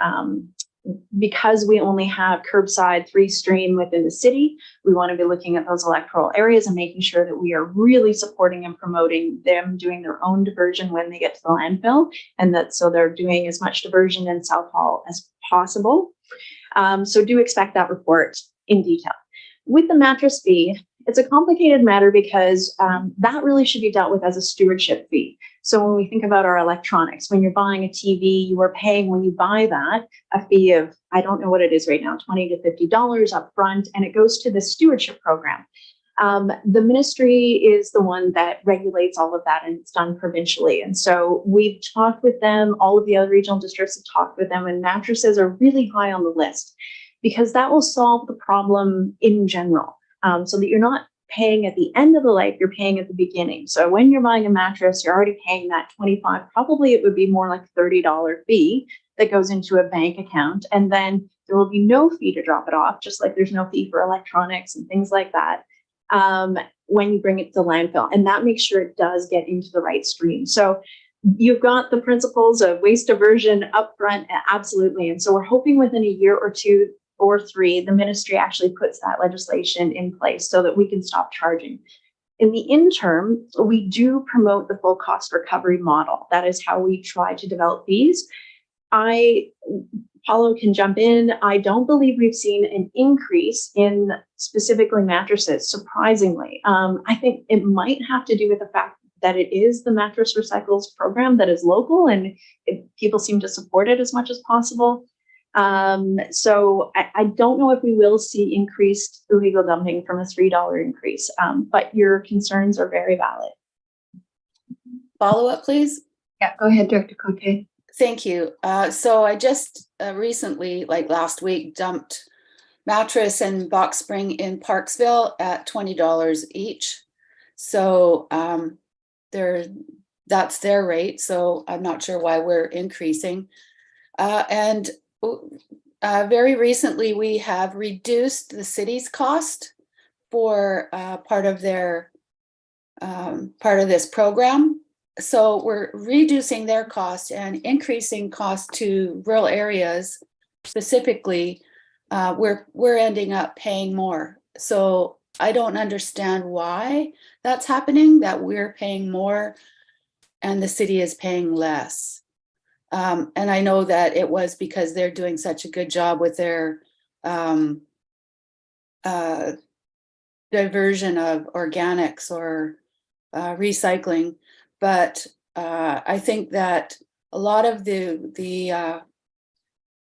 because we only have curbside 3-stream within the city, we want to be looking at those electoral areas and making sure that we are really supporting and promoting them doing their own diversion when they get to the landfill, and that so they're doing as much diversion and self-haul as possible. So do expect that report in detail. With the mattress fee, it's a complicated matter because that really should be dealt with as a stewardship fee. So when we think about our electronics, when you're buying a TV, you are paying, when you buy that, a fee of, I don't know what it is right now, $20 to $50 up front, and it goes to the stewardship program. The ministry is the one that regulates all of that, and it's done provincially. And so we've talked with them, all of the other regional districts have talked with them, and mattresses are really high on the list because that will solve the problem in general. So that you're not paying at the end of the life, you're paying at the beginning. So when you're buying a mattress, you're already paying that $25, probably it would be more like $30 fee that goes into a bank account. And then there will be no fee to drop it off, just like there's no fee for electronics and things like that when you bring it to the landfill. And that makes sure it does get into the right stream. So you've got the principles of waste diversion upfront, absolutely. And so we're hoping within a year or 2 or 3, the ministry actually puts that legislation in place so that we can stop charging. In the interim, we do promote the full cost recovery model. That is how we try to develop fees. Paulo can jump in. I don't believe we've seen an increase in specifically mattresses, surprisingly. I think it might have to do with the fact that it is the Mattress Recycles program that is local, and people seem to support it as much as possible. So I don't know if we will see increased illegal dumping from a $3 increase, but your concerns are very valid. Follow up, please. Yeah, go ahead, Director Cote. Thank you. So I just recently, like last week, dumped mattress and box spring in Parksville at $20 each. So that's their rate. So I'm not sure why we're increasing. And very recently, we have reduced the city's cost for part of this program. So we're reducing their cost and increasing cost to rural areas. Specifically, we're ending up paying more. So I don't understand why that's happening, that we're paying more and the city is paying less. And I know that it was because they're doing such a good job with their diversion of organics or recycling. But I think that a lot of the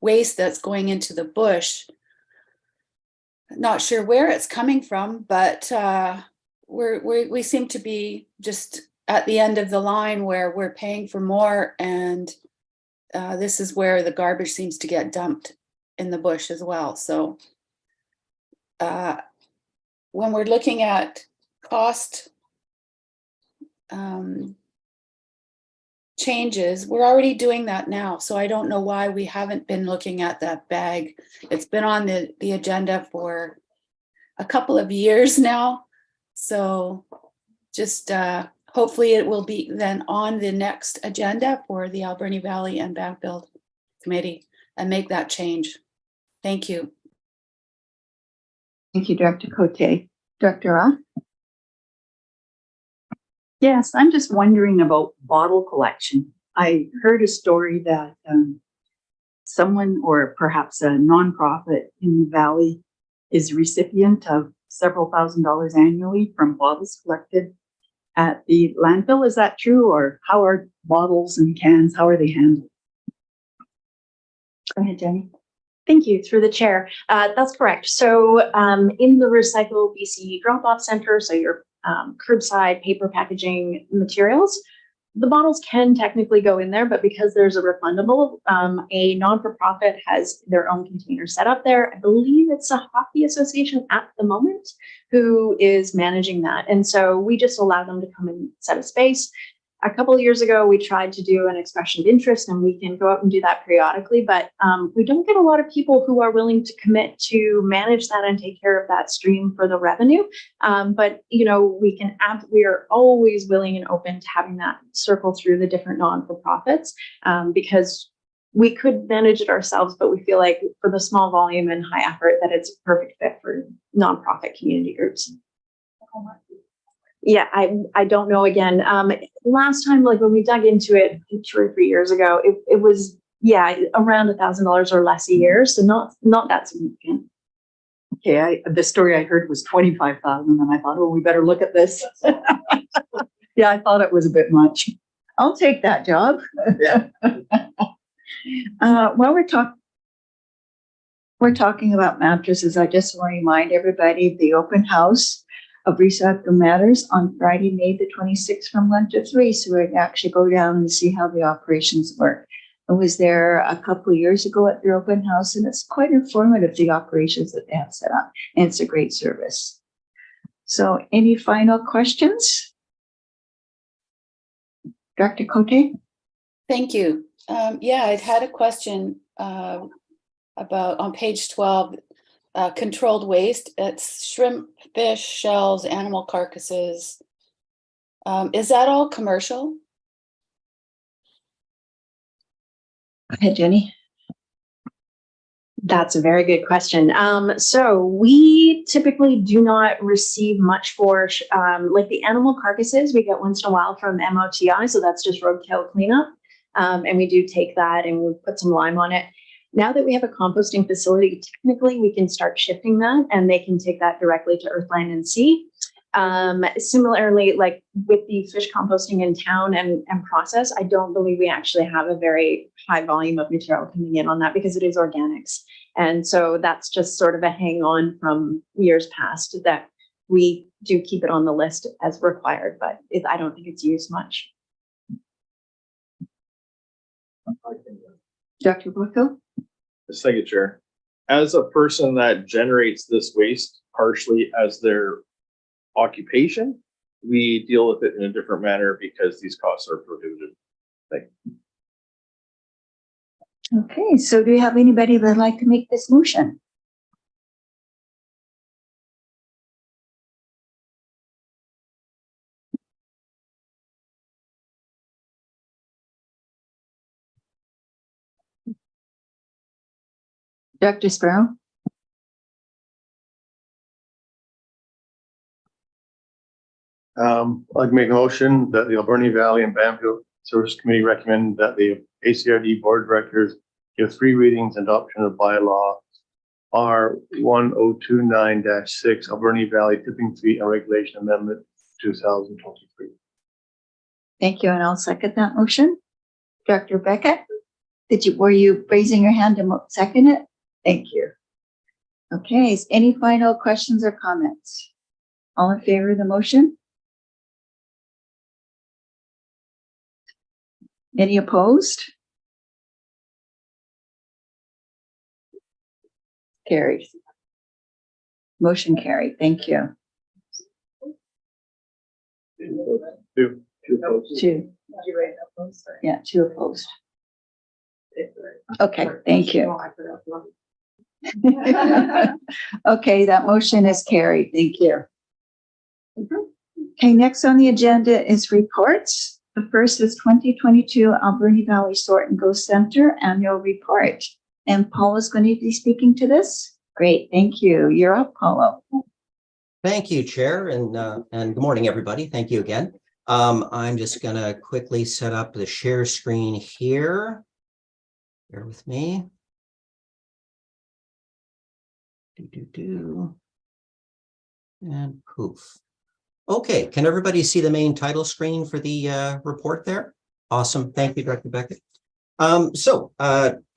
waste that's going into the bush, not sure where it's coming from, but we seem to be just at the end of the line where we're paying for more, and this is where the garbage seems to get dumped in the bush as well. So when we're looking at cost, changes, we're already doing that now. So I don't know why we haven't been looking at that bag. It's been on the agenda for a couple of years now. So just hopefully it will be then on the next agenda for the Alberni Valley and Bamfield Committee and make that change. Thank you. Thank you, Director Cote. Director Roth? Yes, I'm just wondering about bottle collection. I heard a story that someone, or perhaps a nonprofit in the valley, is recipient of several $1,000s annually from bottles collected at the landfill. Is that true, or how are bottles and cans, how are they handled? Go ahead, Jenny. Thank you, through the chair. That's correct. So in the Recycle BC drop-off center, so your curbside paper packaging materials, the bottles can technically go in there, but because there's a refundable, a non-for-profit has their own container set up there. I believe it's a hockey association at the moment who is managing that. And so we just allow them to come and set a space. A couple of years ago, we tried to do an expression of interest, and we can go out and do that periodically, but we don't get a lot of people who are willing to commit to manage that and take care of that stream for the revenue. But you know, we are always willing and open to having that circle through the different non-for-profits, because we could manage it ourselves, but we feel like for the small volume and high effort that it's a perfect fit for nonprofit community groups. Yeah, I don't know again. Last time, like when we dug into it 2 or 3 years ago, it was, yeah, around $1,000 or less a year. So not that significant. Okay, the story I heard was 25,000, and I thought, oh, we better look at this. Yeah, I thought it was a bit much. I'll take that job. While we're talking about mattresses, I just want to remind everybody of the open house of Recycle Matters on Friday, May the 26th from 1 to 3. So we can actually go down and see how the operations work. I was there a couple of years ago at their open house, and it's quite informative, the operations that they have set up, and it's a great service. So any final questions? Dr. Cote? Thank you. Yeah, I'd had a question about on page 12, controlled waste. It's shrimp, fish, shells, animal carcasses. Is that all commercial? Go ahead, Jenny. That's a very good question. So we typically do not receive much for like the animal carcasses. We get once in a while from MOTI, so that's just roadkill cleanup. And we do take that and we put some lime on it. Now that we have a composting facility, technically we can start shifting that, and they can take that directly to Earthline and Sea. Similarly, like with the fish composting in town and process, I don't believe we actually have a very high volume of material coming in on that because it is organics. And so that's just sort of a hang on from years past that we do keep it on the list as required, but I don't think it's used much. Dr. Booker? Thank you, Chair. As a person that generates this waste partially as their occupation, we deal with it in a different manner because these costs are prohibitive. Thank you. Okay, so do you have anybody that would like to make this motion? Dr. Sparrow? I'd like to make a motion that the Alberni Valley and Bamfield Service Committee recommend that the ACRD Board of Directors give 3 readings and adoption of bylaw R 1029-6 Alberni Valley Tipping Fee and Regulation Amendment 2023. Thank you, and I'll second that motion. Dr. Beckett, were you raising your hand to second it? Thank you. Okay, any final questions or comments? All in favor of the motion? Any opposed? Carried. Motion carried. Thank you. Two. Yeah, two opposed. Okay, thank you. Okay, that motion is carried. Thank you. Okay, next on the agenda is reports. The first is 2022 Alberni Valley Sort and Go Center Annual Report. And Paul is going to be speaking to this. Great, thank you. You're up, Paulo. Thank you, Chair, and good morning, everybody. Thank you again. I'm just gonna quickly set up the share screen here. Bear with me. And poof. Okay, can everybody see the main title screen for the report there? Awesome, thank you, Director Beckett.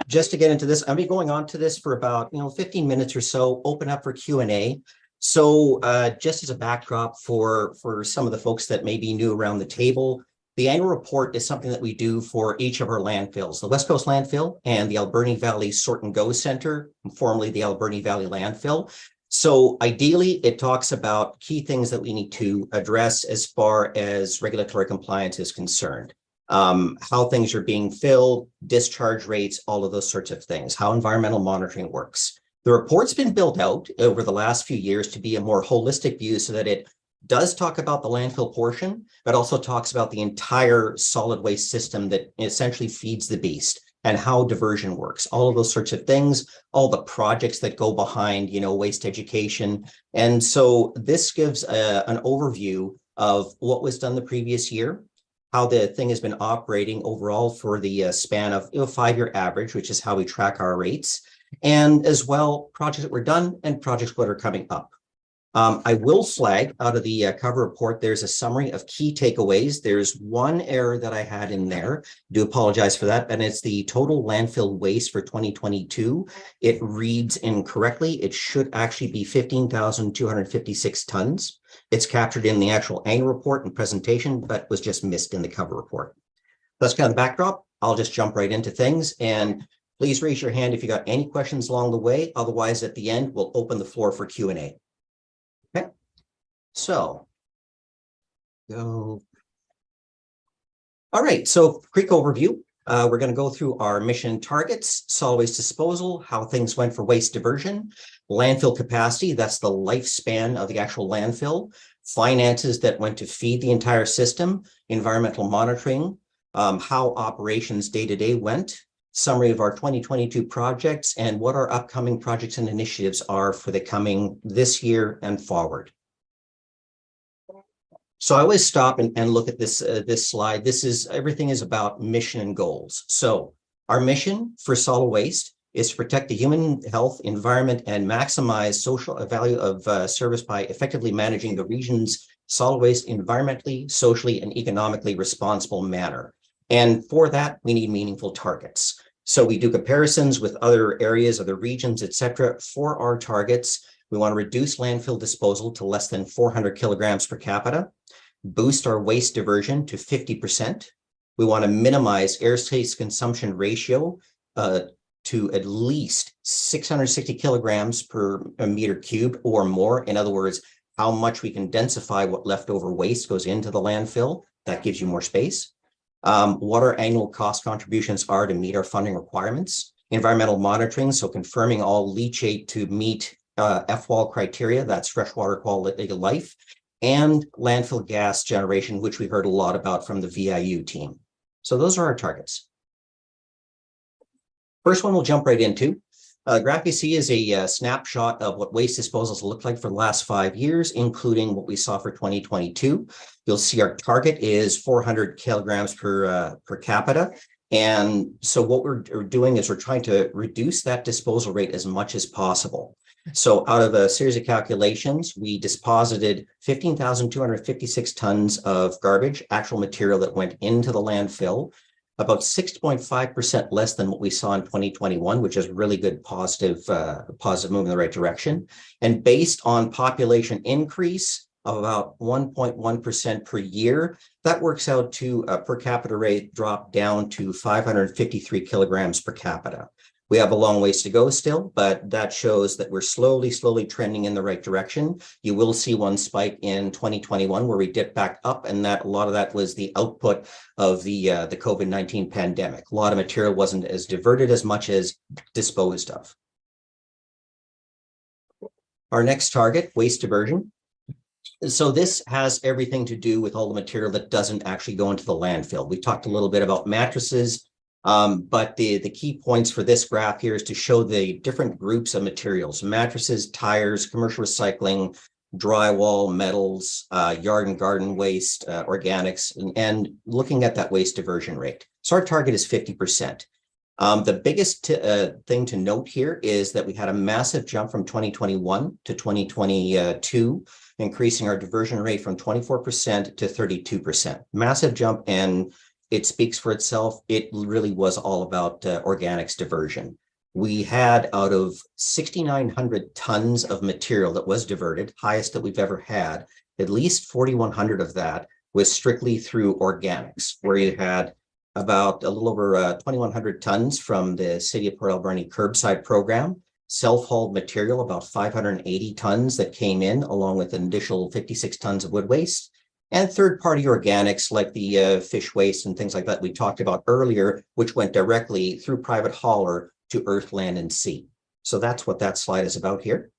Just to get into this, I'll be going on to this for about 15 minutes or so, open up for Q&A. So just as a backdrop for some of the folks that may be new around the table, the annual report is something that we do for each of our landfills, the West Coast Landfill and the Alberni Valley Sort and Go Center, formerly the Alberni Valley Landfill. So ideally, it talks about key things that we need to address as far as regulatory compliance is concerned. How things are being filled, discharge rates, all of those sorts of things, how environmental monitoring works. The report's been built out over the last few years to be a more holistic view so that it does talk about the landfill portion, but also talks about the entire solid waste system that essentially feeds the beast and how diversion works, all of those sorts of things, all the projects that go behind, waste education. And so this gives an overview of what was done the previous year, how the thing has been operating overall for the span of 5-year average, which is how we track our rates, and as well projects that were done and projects that are coming up. I will flag out of the cover report, there's a summary of key takeaways. There's one error that I had in there. Do apologize for that. And it's the total landfill waste for 2022. It reads incorrectly. It should actually be 15,256 tons. It's captured in the actual annual report and presentation, but was just missed in the cover report. That's kind of the backdrop. I'll just jump right into things. And please raise your hand if you got any questions along the way. Otherwise, at the end, we'll open the floor for Q&A. Okay, so go. All right, so quick overview. We're going to go through our mission targets, solid waste disposal, how things went for waste diversion, landfill capacity, that's the lifespan of the actual landfill, finances that went to feed the entire system, environmental monitoring, how operations day-to-day went, summary of our 2022 projects, and what our upcoming projects and initiatives are for the coming this year and forward. So I always stop and look at this slide. Everything is about mission and goals. So our mission for solid waste is to protect the human health, environment, and maximize social value of service by effectively managing the region's solid waste environmentally, socially, and economically responsible manner. And for that, we need meaningful targets. So we do comparisons with other areas, other regions, et cetera. For our targets, we want to reduce landfill disposal to less than 400 kilograms per capita, boost our waste diversion to 50%. We want to minimize airspace consumption ratio to at least 660 kilograms per meter cubed or more. In other words, how much we can densify what leftover waste goes into the landfill. That gives you more space. What our annual cost contributions are to meet our funding requirements. Environmental monitoring, so confirming all leachate to meet FWAL criteria, that's freshwater quality of life, and landfill gas generation, which we heard a lot about from the VIU team. So those are our targets. First one we'll jump right into. Graph you see is a snapshot of what waste disposals look like for the last 5 years, including what we saw for 2022. You'll see our target is 400 kilograms per capita. And so what we're doing is we're trying to reduce that disposal rate as much as possible. So out of a series of calculations, we disposited 15,256 tons of garbage, actual material that went into the landfill, about 6.5% less than what we saw in 2021, which is really good positive move in the right direction. And based on population increase of about 1.1% per year, that works out to a per capita rate drop down to 553 kilograms per capita. We have a long ways to go still, but that shows that we're slowly trending in the right direction. You will see one spike in 2021 where we dipped back up, and that a lot of that was the output of the COVID-19 pandemic. A lot of material wasn't as diverted as much as disposed of. Our next target, waste diversion. So this has everything to do with all the material that doesn't actually go into the landfill. We talked a little bit about mattresses, but the key points for this graph here is to show the different groups of materials: mattresses, tires, commercial recycling, drywall, metals, yard and garden waste, organics, and looking at that waste diversion rate. So our target is 50%. The biggest thing to note here is that we had a massive jump from 2021 to 2022, increasing our diversion rate from 24% to 32%. Massive jump, and it speaks for itself. It really was all about organics diversion. We had, out of 6,900 tons of material that was diverted, highest that we've ever had, at least 4,100 of that was strictly through organics, where you had about a little over 2,100 tons from the City of Port Alberni curbside program, self-hauled material, about 580 tons that came in, along with an additional 56 tons of wood waste, and third-party organics like the fish waste and things like that we talked about earlier, which went directly through private hauler to earth, land, and sea. So that's what that slide is about here.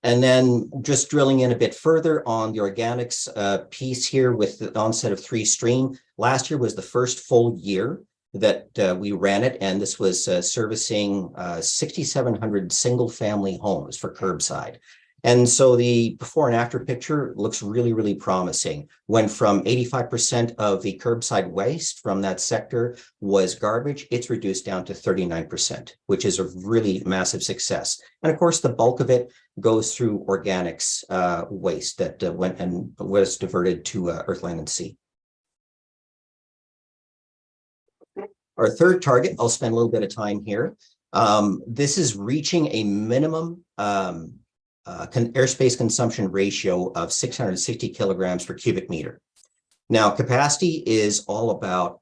And then just drilling in a bit further on the organics piece here with the onset of 3Stream. Last year was the first full year that we ran it, and this was servicing 6,700 single-family homes for curbside. And so the before and after picture looks really promising. Went from 85% of the curbside waste from that sector was garbage. It's reduced down to 39%, which is a really massive success. And of course, the bulk of it goes through organics waste that went and was diverted to earth, land, and sea. Our third target, I'll spend a little bit of time here. This is reaching a minimum airspace consumption ratio of 660 kilograms per cubic meter. Now, capacity is all about,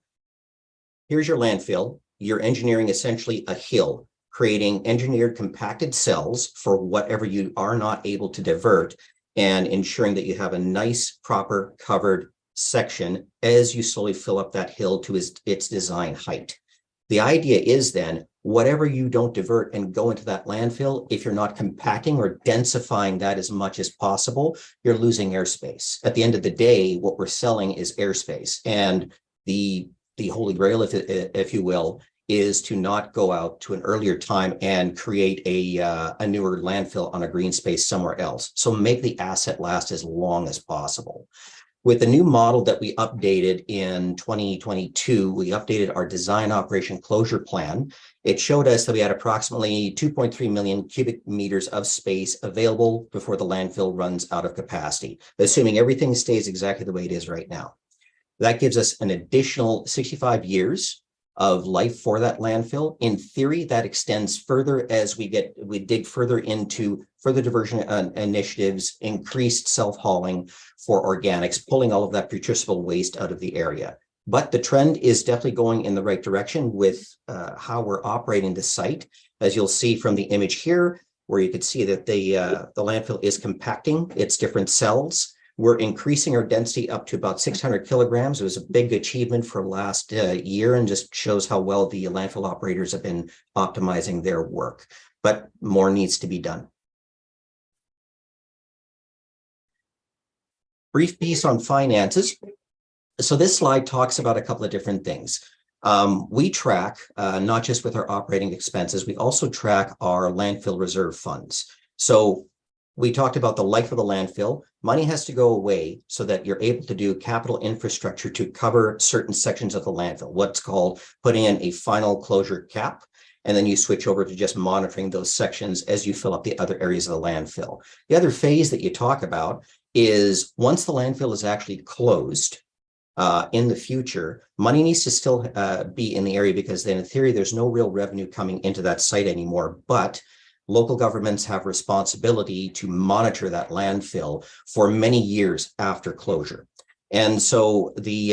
here's your landfill. You're engineering essentially a hill, creating engineered compacted cells for whatever you are not able to divert, and ensuring that you have a nice, proper covered section as you slowly fill up that hill to its design height. The idea is then, whatever you don't divert and go into that landfill, if you're not compacting or densifying that as much as possible, you're losing airspace. At the end of the day, what we're selling is airspace. And the holy grail, if you will, is to not go out to an earlier time and create a newer landfill on a green space somewhere else. So make the asset last as long as possible. With the new model that we updated in 2022, we updated our design operation closure plan. It showed us that we had approximately 2.3 million cubic meters of space available before the landfill runs out of capacity, assuming everything stays exactly the way it is right now. That gives us an additional 65 years of life for that landfill. In theory, that extends further as we dig further into further diversion initiatives, increased self-hauling for organics, pulling all of that putrescible waste out of the area. But the trend is definitely going in the right direction with how we're operating the site. As you'll see from the image here, where you can see that the landfill is compacting its different cells. We're increasing our density up to about 600 kilograms. It was a big achievement for last year and just shows how well the landfill operators have been optimizing their work, but more needs to be done. Brief piece on finances. So this slide talks about a couple of different things. We track, not just with our operating expenses, we also track our landfill reserve funds. So we talked about the life of the landfill. Money has to go away so that you're able to do capital infrastructure to cover certain sections of the landfill, what's called putting in a final closure cap. And then you switch over to just monitoring those sections as you fill up the other areas of the landfill. The other phase that you talk about is once the landfill is actually closed, in the future, money needs to still be in the area, because then in theory, there's no real revenue coming into that site anymore. But local governments have responsibility to monitor that landfill for many years after closure. And so the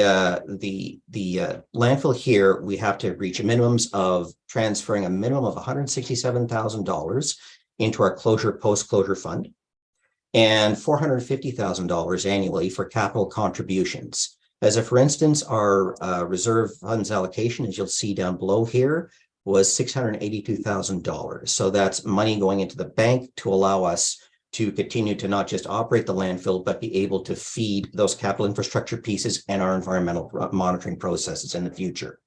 landfill here, we have to reach a minimums of transferring a minimum of $167,000 into our post-closure fund, and $450,000 annually for capital contributions. As for instance, our reserve funds allocation, as you'll see down below here, was $682,000. So that's money going into the bank to allow us to continue to not just operate the landfill, but be able to feed those capital infrastructure pieces and our environmental monitoring processes in the future.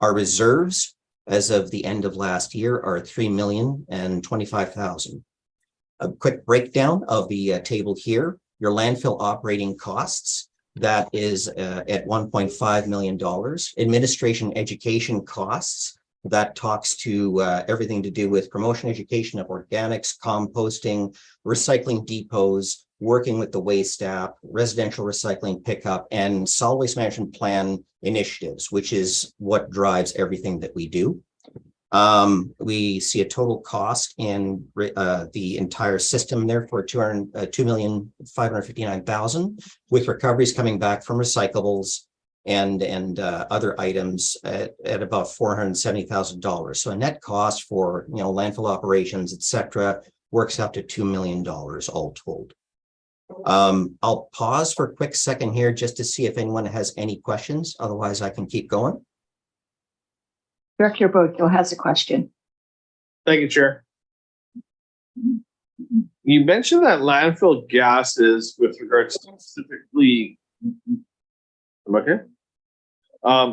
Our reserves, as of the end of last year, are $3,025,000. A quick breakdown of the table here. Your landfill operating costs, that is at $1.5 million. Administration education costs, that talks to everything to do with promotion education of organics, composting, recycling depots, working with the waste staff, residential recycling pickup, and solid waste management plan initiatives, which is what drives everything that we do. We see a total cost in the entire system there for $2,559,000, with recoveries coming back from recyclables and other items at about $470,000. So a net cost for landfill operations, etc., works up to $2 million all told. I'll pause for a quick second here just to see if anyone has any questions. Otherwise, I can keep going. Director Boyko has a question. Thank you, Chair. You mentioned that landfill gases with regards to specifically,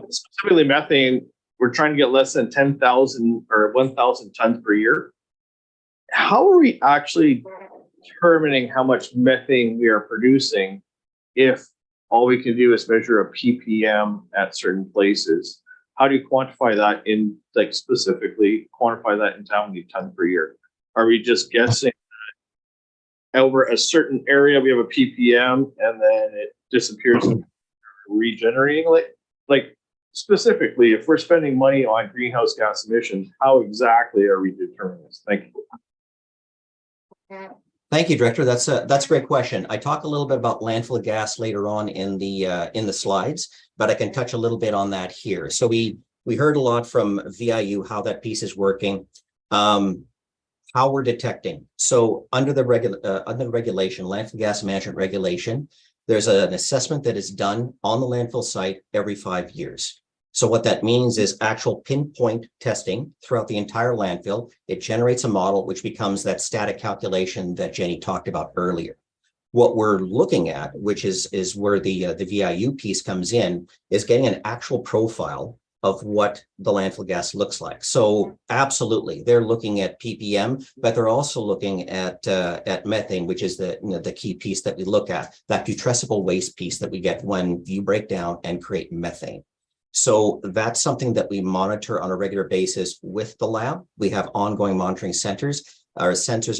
specifically methane, we're trying to get less than 10,000 or 1,000 tons per year. How are we actually determining how much methane we are producing if all we can do is measure a ppm at certain places? How do you quantify that in, like, specifically quantify that into how many tons per year? Are we just guessing that over a certain area we have a ppm and then it disappears and regenerating? Like specifically, if we're spending money on greenhouse gas emissions, how exactly are we determining this? Thank you. Thank you, Director. That's a great question. I talk a little bit about landfill gas later on in the slides, but I can touch a little bit on that here. So we heard a lot from VIU how that piece is working, how we're detecting. So under the regulation, landfill gas management regulation, there's an assessment that is done on the landfill site every 5 years. So what that means is actual pinpoint testing throughout the entire landfill. It generates a model which becomes that static calculation that Jenny talked about earlier. What we're looking at, which is where the VIU piece comes in, is getting an actual profile of what the landfill gas looks like. So absolutely, they're looking at ppm, but they're also looking at methane, which is the key piece that we look at, that putrescible waste piece that we get when you break down and create methane. So that's something that we monitor on a regular basis with the lab. We have ongoing monitoring sensors, I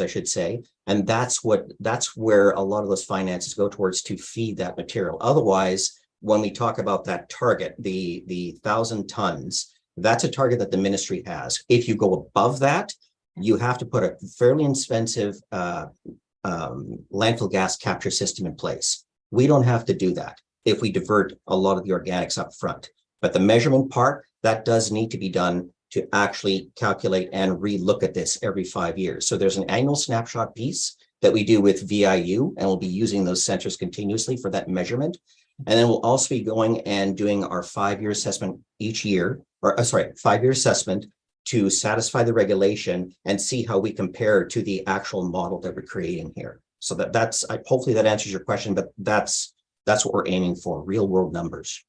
should say, and that's where a lot of those finances go towards to feed that material. Otherwise, when we talk about that target, the 1,000 tons, that's a target that the ministry has. If you go above that, you have to put a fairly expensive landfill gas capture system in place. We don't have to do that if we divert a lot of the organics up front. But the measurement part, that does need to be done to actually calculate and re-look at this every 5 years. So there's an annual snapshot piece that we do with VIU, and we'll be using those sensors continuously for that measurement. And then we'll also be going and doing our 5-year assessment each year, or 5-year assessment to satisfy the regulation and see how we compare to the actual model that we're creating here. So that's hopefully that answers your question, but that's what we're aiming for, real world numbers.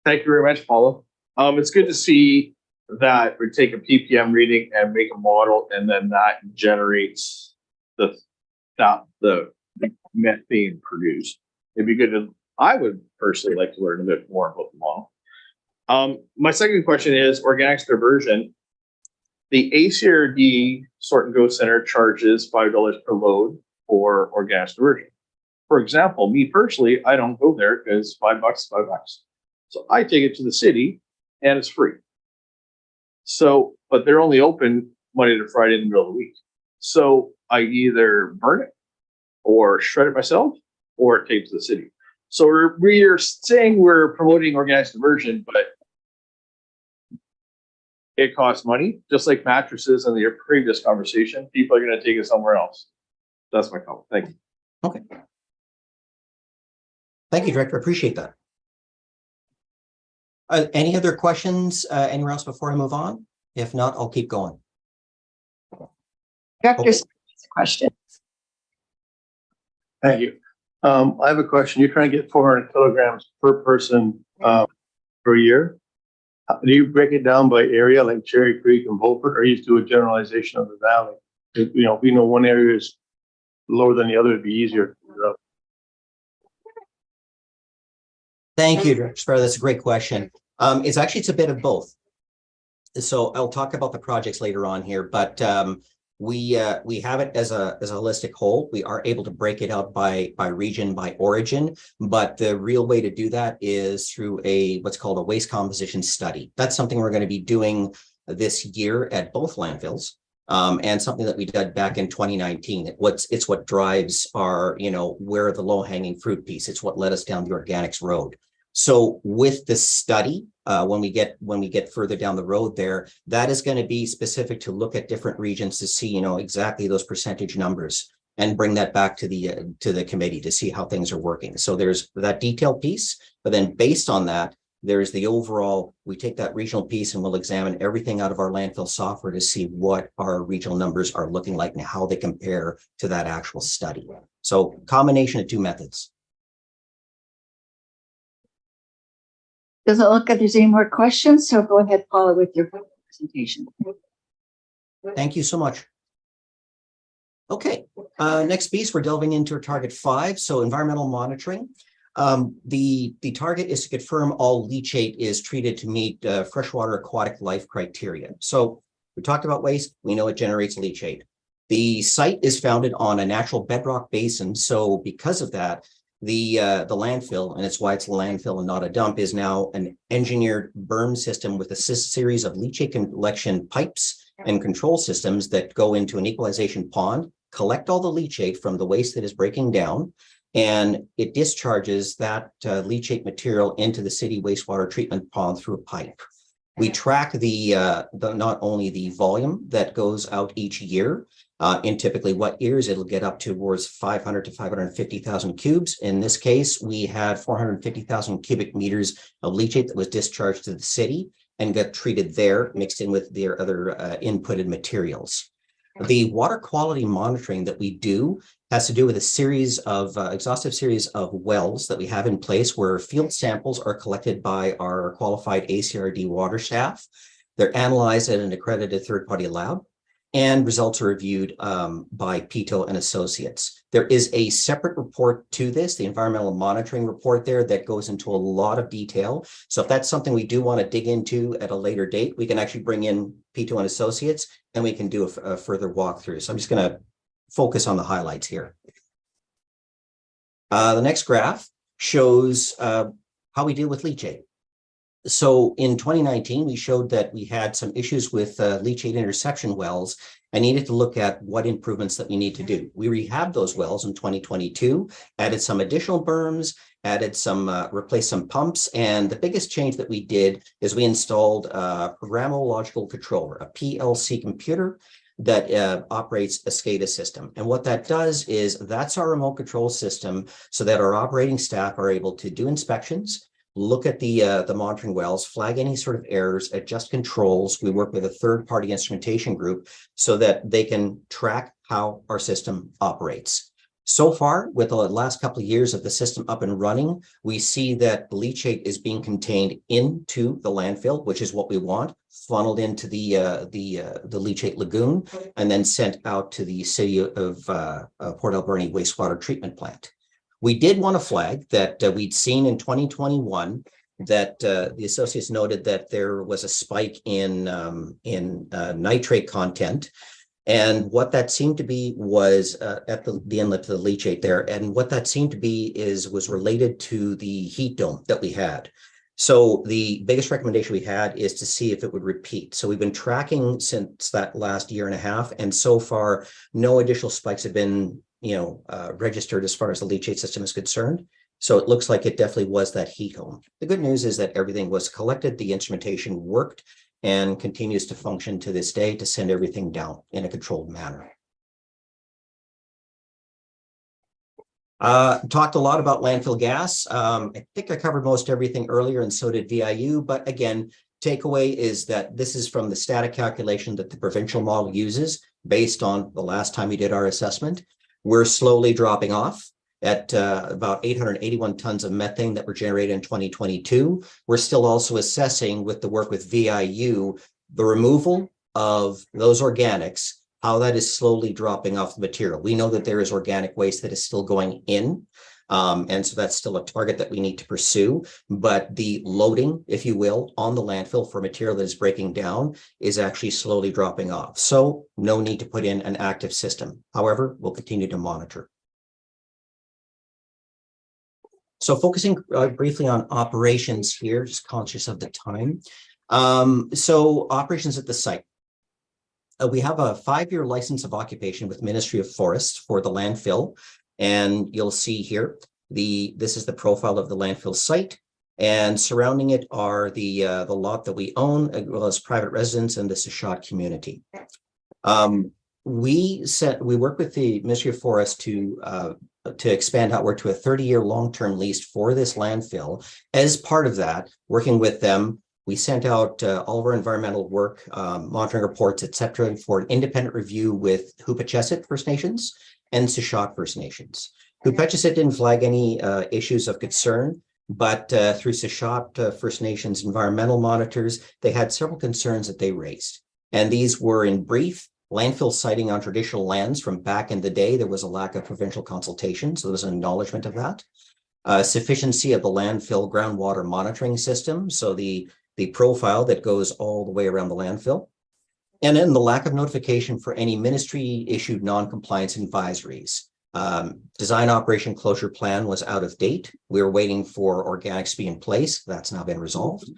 Thank you very much, Paula. It's good to see that we take a ppm reading and make a model, and then that generates the methane produced. It'd be good to, I would personally like to learn a bit more about the model. My second question is organics diversion. The ACRD Sort and Go Center charges $5 per load for organics diversion. For example, me personally, I don't go there because $5 is $5. So I take it to the city and it's free. So, but they're only open Monday to Friday in the middle of the week. So I either burn it or shred it myself, or take to the city. So we're saying we're promoting organized diversion, but it costs money, just like mattresses in your previous conversation. People are going to take it somewhere else. That's my comment. Thank you. Okay. Thank you, Director. Appreciate that. Any other questions anywhere else before I move on? If not, I'll keep going. Director, Okay. a question. Thank you. I have a question. You're trying to get 400 kilograms per person per year. Do you break it down by area like Cherry Creek and Beaufort, or you just do a generalization of the valley? If we know one area is lower than the other, it'd be easier to figure out. Thank you, Director Sparrow. That's a great question. It's a bit of both. So I'll talk about the projects later on here, but we have it as a holistic whole. We are able to break it out by region, by origin, but the real way to do that is through what's called a waste composition study. That's something we're going to be doing this year at both landfills, and something that we did back in 2019. It's what drives our, where the low hanging fruit piece. It's what led us down the organics road. So with the study, when we get further down the road there, that is going to be specific to look at different regions to see, exactly those percentage numbers and bring that back to the committee to see how things are working. So there's that detailed piece, but then based on that, there's the overall, we take that regional piece and we'll examine everything out of our landfill software to see what our regional numbers are looking like and how they compare to that actual study. So combination of two methods. Doesn't look like there's any more questions, so go ahead, Paula, with your presentation. Thank you so much. Okay, next piece, we're delving into target 5, so environmental monitoring. The target is to confirm all leachate is treated to meet freshwater aquatic life criteria. So we talked about waste, we know it generates leachate. The site is founded on a natural bedrock basin, so because of that, the landfill, and it's why it's a landfill and not a dump, is now an engineered berm system with a series of leachate collection pipes and control systems that go into an equalization pond, collect all the leachate from the waste that is breaking down, and it discharges that leachate material into the city wastewater treatment pond through a pipe. We track the not only the volume that goes out each year, in typically what years it'll get up towards 500 to 550,000 cubes. In this case, we had 450,000 cubic meters of leachate that was discharged to the city and got treated there, mixed in with their other inputted materials. The water quality monitoring that we do has to do with a series of exhaustive series of wells that we have in place where field samples are collected by our qualified ACRD water staff. They're analyzed at an accredited third-party lab, and results are reviewed by Pito and Associates. There is a separate report to this, the environmental monitoring report there, that goes into a lot of detail. So if that's something we do want to dig into at a later date, we can actually bring in Pito and Associates and we can do a further walkthrough. So I'm just going to focus on the highlights here. The next graph shows how we deal with leachate. So in 2019, we showed that we had some issues with leachate interception wells and needed to look at what improvements that we need to do. We rehabbed those wells in 2022, added some additional berms, added some, replaced some pumps. And the biggest change that we did is we installed a programmable logical controller, a PLC computer that operates a SCADA system. And what that does is that's our remote control system so that our operating staff are able to do inspections, look at the monitoring wells, flag any sort of errors, adjust controls. We work with a third-party instrumentation group so that they can track how our system operates. So far, with the last couple of years of the system up and running, we see that leachate is being contained into the landfill, which is what we want, funneled into the leachate lagoon, and then sent out to the city of Port Alberni wastewater treatment plant. We did want to flag that we'd seen in 2021 that the associates noted that there was a spike in nitrate content. And what that seemed to be was at the inlet to the leachate there. And what that seemed to be was related to the heat dome that we had. So the biggest recommendation we had is to see if it would repeat. So we've been tracking since that last year and a half. And so far, no additional spikes have been registered as far as the leachate system is concerned. So it looks like it definitely was that heat home. The good news is that everything was collected, the instrumentation worked, and continues to function to this day to send everything down in a controlled manner. Talked a lot about landfill gas. I think I covered most everything earlier, and so did VIU. But again, takeaway is that this is from the static calculation that the provincial model uses based on the last time we did our assessment. We're slowly dropping off at about 881 tons of methane that were generated in 2022. We're still also assessing with the work with VIU, the removal of those organics, how that is slowly dropping off the material. We know that there is organic waste that is still going in. And so that's still a target that we need to pursue. But the loading, if you will, on the landfill for material that is breaking down is actually slowly dropping off. So no need to put in an active system. However, we'll continue to monitor. So focusing briefly on operations here, just conscious of the time. So operations at the site. We have a 5-year license of occupation with Ministry of Forests for the landfill. And you'll see here, this is the profile of the landfill site. And surrounding it are the lot that we own, as well as private residents and the Sechot community. We work with the Ministry of Forests to expand outward to a 30-year long-term lease for this landfill. As part of that, working with them, we sent out all of our environmental work, monitoring reports, et cetera, for an independent review with Hoopachesit First Nations and Sechot First Nations. Hoopachesit didn't flag any issues of concern, but through Sechot First Nations environmental monitors, they had several concerns that they raised. And these were, in brief, landfill siting on traditional lands from back in the day. There was a lack of provincial consultation, so there was an acknowledgement of that. Sufficiency of the landfill groundwater monitoring system, so the profile that goes all the way around the landfill. And then the lack of notification for any ministry-issued non-compliance advisories. Design operation closure plan was out of date. We were waiting for organics to be in place. That's now been resolved.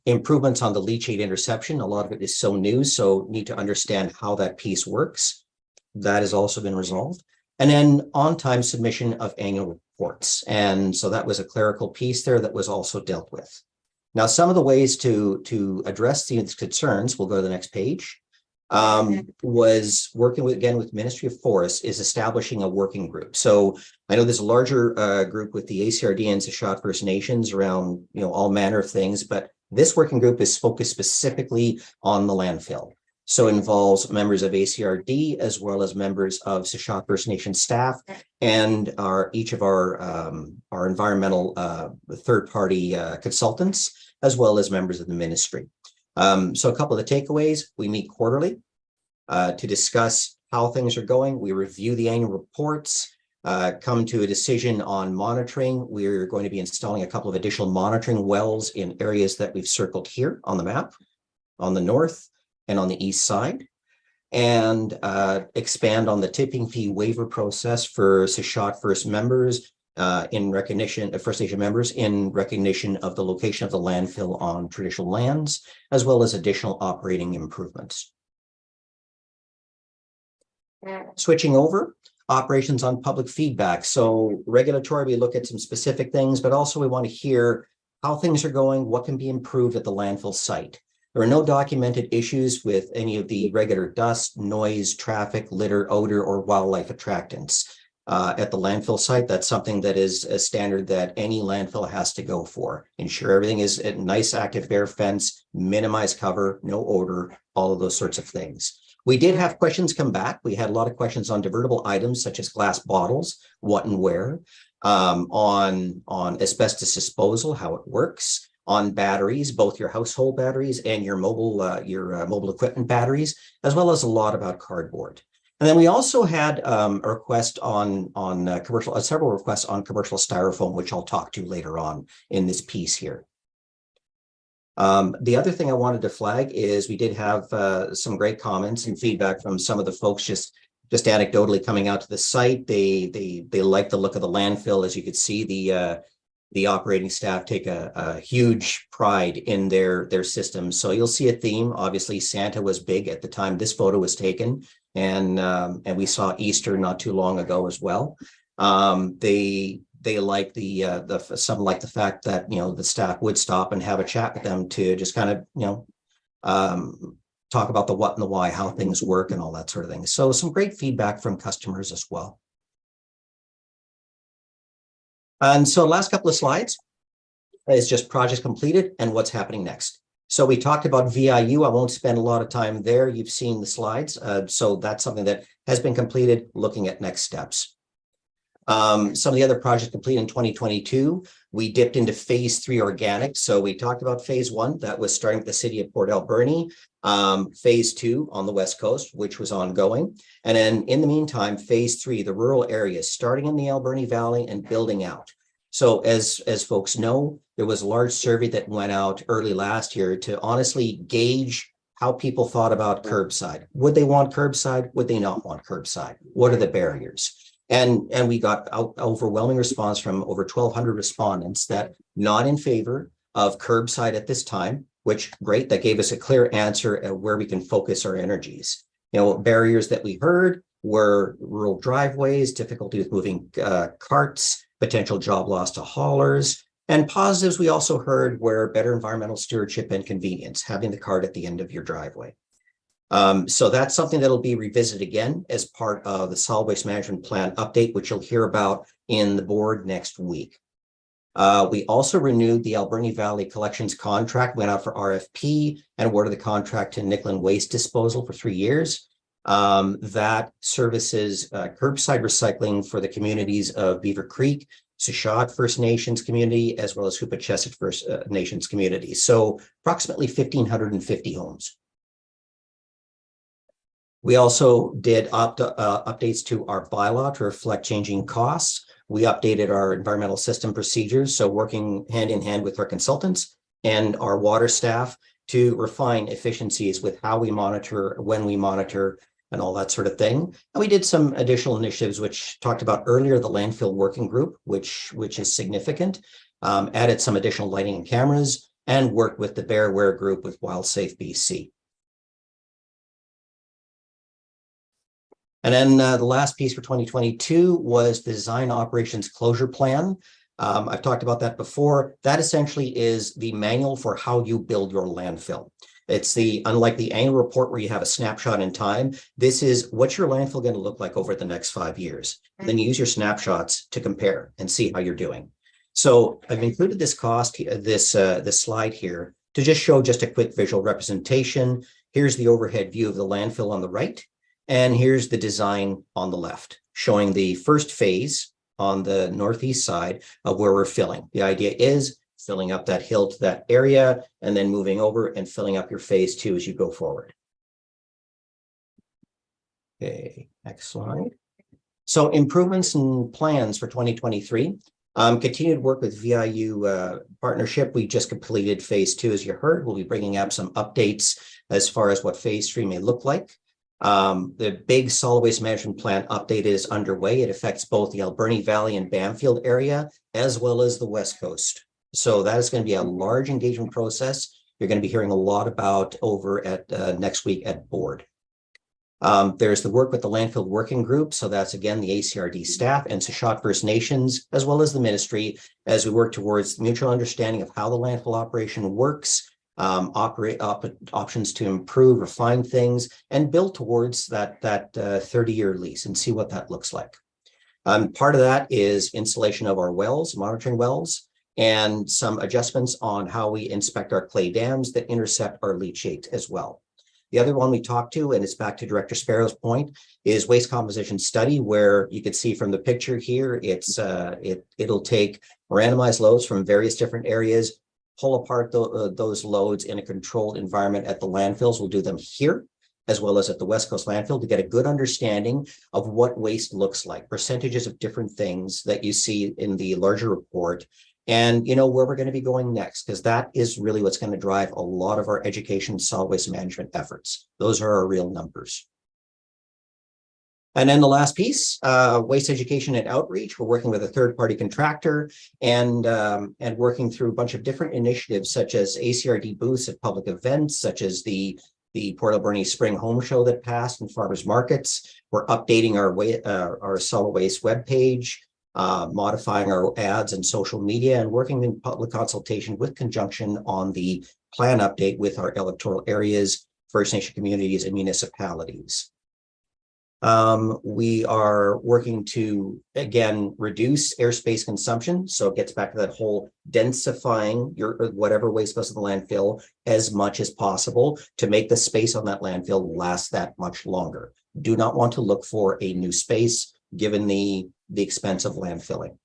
Improvements on the leachate interception. A lot of it is so new, so need to understand how that piece works. That has also been resolved. And then on-time submission of annual reports. And so that was a clerical piece there that was also dealt with. Now, some of the ways to address these concerns, we'll go to the next page, was working with Ministry of Forests is establishing a working group. So I know there's a larger group with the ACRD and Sechot First Nations around, all manner of things, but this working group is focused specifically on the landfill. So it involves members of ACRD as well as members of Sechot First Nation staff and each of our environmental third-party consultants, as well as members of the ministry. So a couple of the takeaways: we meet quarterly to discuss how things are going. We review the annual reports, come to a decision on monitoring. We're going to be installing a couple of additional monitoring wells in areas that we've circled here on the map, on the north and on the east side, and expand on the tipping fee waiver process for Sechot First members in recognition of First Nation members in recognition of the location of the landfill on traditional lands, as well as additional operating improvements. Switching over, operations on public feedback. So regulatory, we look at some specific things, but also we want to hear how things are going, what can be improved at the landfill site. There are no documented issues with any of the regular dust, noise, traffic, litter, odor, or wildlife attractants. At the landfill site, that's something that is a standard that any landfill has to go for. Ensure everything is a nice active bare fence, minimize cover, no odor, all of those sorts of things. We did have questions come back. We had a lot of questions on divertible items such as glass bottles, what and where, on asbestos disposal, how it works, on batteries, both your household batteries and your mobile equipment batteries, as well as a lot about cardboard. And then we also had a request on several requests on commercial styrofoam, which I'll talk to later on in this piece here. The other thing I wanted to flag is we did have some great comments and feedback from some of the folks just anecdotally coming out to the site. They like the look of the landfill. As you could see, the operating staff take a huge pride in their systems. So you'll see a theme. Obviously, Santa was big at the time this photo was taken, and we saw Easter not too long ago as well. They like some like the fact that, you know, the staff would stop and have a chat with them to just kind of, you know, talk about the what and the why, how things work and all that sort of thing. So some great feedback from customers as well. And so the last couple of slides is just projects completed and what's happening next. So we talked about VIU. I won't spend a lot of time there. You've seen the slides. So that's something that has been completed, looking at next steps. Some of the other projects completed in 2022, we dipped into phase 3 organic. So we talked about phase 1, that was starting with the city of Port Alberni, phase 2 on the West Coast, which was ongoing. And then in the meantime, phase 3, the rural areas, starting in the Alberni Valley and building out. So as folks know, there was a large survey that went out early last year to honestly gauge how people thought about curbside. Would they want curbside? Would they not want curbside? What are the barriers? And we got overwhelming response from over 1,200 respondents that not in favor of curbside at this time, which great, that gave us a clear answer at where we can focus our energies. You know, barriers that we heard were rural driveways, difficulty with moving carts, potential job loss to haulers, and positives we also heard were better environmental stewardship and convenience, having the cart at the end of your driveway. So that's something that'll be revisited again as part of the solid waste management plan update, which you'll hear about in the board next week. We also renewed the Alberni Valley Collections contract, went out for RFP and awarded the contract to Nicklin Waste Disposal for 3 years. That services curbside recycling for the communities of Beaver Creek, Sushot First Nations community, as well as Hoopachesset First Nations community. So approximately 1,550 homes. We also did updates to our bylaw to reflect changing costs. We updated our environmental system procedures, so working hand in hand with our consultants and our water staff to refine efficiencies with how we monitor, when we monitor, and all that sort of thing. And we did some additional initiatives, which talked about earlier, the landfill working group, which is significant, added some additional lighting and cameras, and worked with the Bearware group with WildSafe BC. And then the last piece for 2022 was the design operations closure plan. I've talked about that before. That essentially is the manual for how you build your landfill. It's unlike the annual report where you have a snapshot in time, this is what's your landfill going to look like over the next 5 years. And then you use your snapshots to compare and see how you're doing. So I've included this this slide here to just show just a quick visual representation. Here's the overhead view of the landfill on the right. And here's the design on the left, showing the first phase on the northeast side of where we're filling. The idea is filling up that hill to that area and then moving over and filling up your phase 2 as you go forward. Okay, next slide. So improvements and plans for 2023. Continued work with VIU partnership. We just completed phase 2, as you heard. We'll be bringing up some updates as far as what phase 3 may look like. The big solid waste management plan update is underway. It affects both the Alberni Valley and Bamfield area, as well as the West Coast. So that is going to be a large engagement process. You're going to be hearing a lot about over at next week at board. There's the work with the landfill working group. So that's again, the ACRD staff and Sushot First Nations, as well as the ministry, as we work towards mutual understanding of how the landfill operation works, options to improve, refine things, and build towards that 30-year lease and see what that looks like. Part of that is installation of our wells, monitoring wells, and some adjustments on how we inspect our clay dams that intercept our leachate as well. The other one we talked to, and it's back to Director Sparrow's point, is waste composition study, where you can see from the picture here, it'll take randomized loads from various different areas, pull apart those loads in a controlled environment at the landfills. We'll do them here, as well as at the West Coast landfill, to get a good understanding of what waste looks like, percentages of different things that you see in the larger report, and you know where we're going to be going next, because that is really what's going to drive a lot of our education solid waste management efforts. Those are our real numbers. And then the last piece, waste education and outreach. We're working with a third-party contractor and working through a bunch of different initiatives, such as ACRD booths at public events, such as the Port Alberni Spring Home Show that passed and farmers markets. We're updating our solid waste webpage, modifying our ads and social media, and working in public consultation with conjunction on the plan update with our electoral areas, First Nation communities, and municipalities. We are working to, again, reduce airspace consumption. So it gets back to that whole densifying your whatever waste goes to the landfill as much as possible to make the space on that landfill last that much longer. Do not want to look for a new space given the expense of landfilling.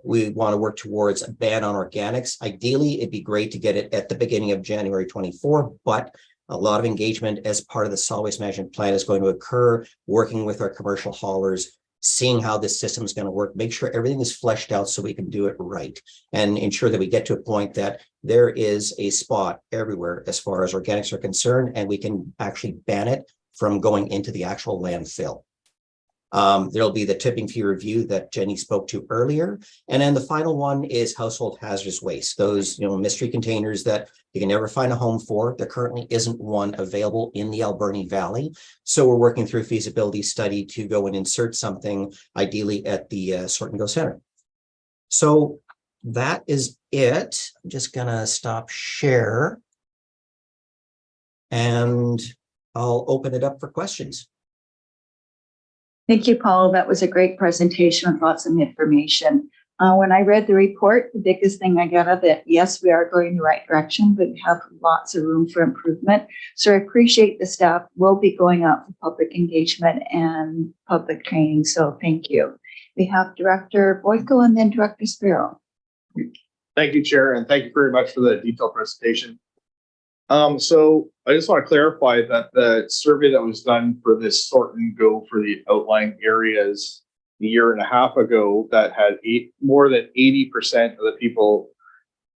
We want to work towards a ban on organics. Ideally, it'd be great to get it at the beginning of January 24, but a lot of engagement as part of the solid waste management plan is going to occur, working with our commercial haulers, seeing how this system is going to work, make sure everything is fleshed out so we can do it right, and ensure that we get to a point that there is a spot everywhere as far as organics are concerned, and we can actually ban it from going into the actual landfill. There'll be the tipping fee review that Jenny spoke to earlier. And then the final one is household hazardous waste, those mystery containers that you can never find a home for. There currently isn't one available in the Alberni Valley. So we're working through a feasibility study to go and insert something, ideally at the Sort and Go Center. So that is it. I'm just gonna stop share and I'll open it up for questions. Thank you, Paul. That was a great presentation with lots of information. When I read the report, the biggest thing I got out of it, yes, we are going in the right direction, but we have lots of room for improvement. So I appreciate the staff will be going out for public engagement and public training. So thank you. We have Director Boyko and then Director Sparrow. Thank you, Chair, and thank you very much for the detailed presentation. So I just want to clarify that the survey that was done for this Sort and Go for the outlying areas a year and a half ago that had more than 80% of the people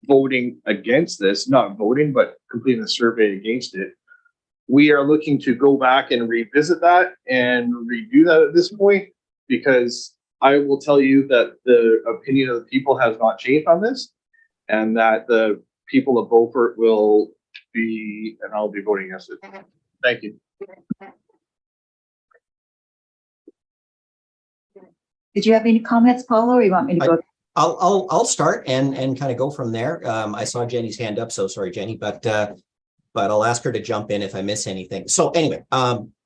voting against this, not voting, but completing the survey against it. We are looking to go back and revisit that and redo that at this point, because I will tell you that the opinion of the people has not changed on this, and that the people of Beaufort will be, and I'll be voting against it. Thank you. Did you have any comments, Paula, or you want me to go? I'll start and kind of go from there. I saw Jenny's hand up, so sorry, Jenny, but I'll ask her to jump in if I miss anything. So anyway,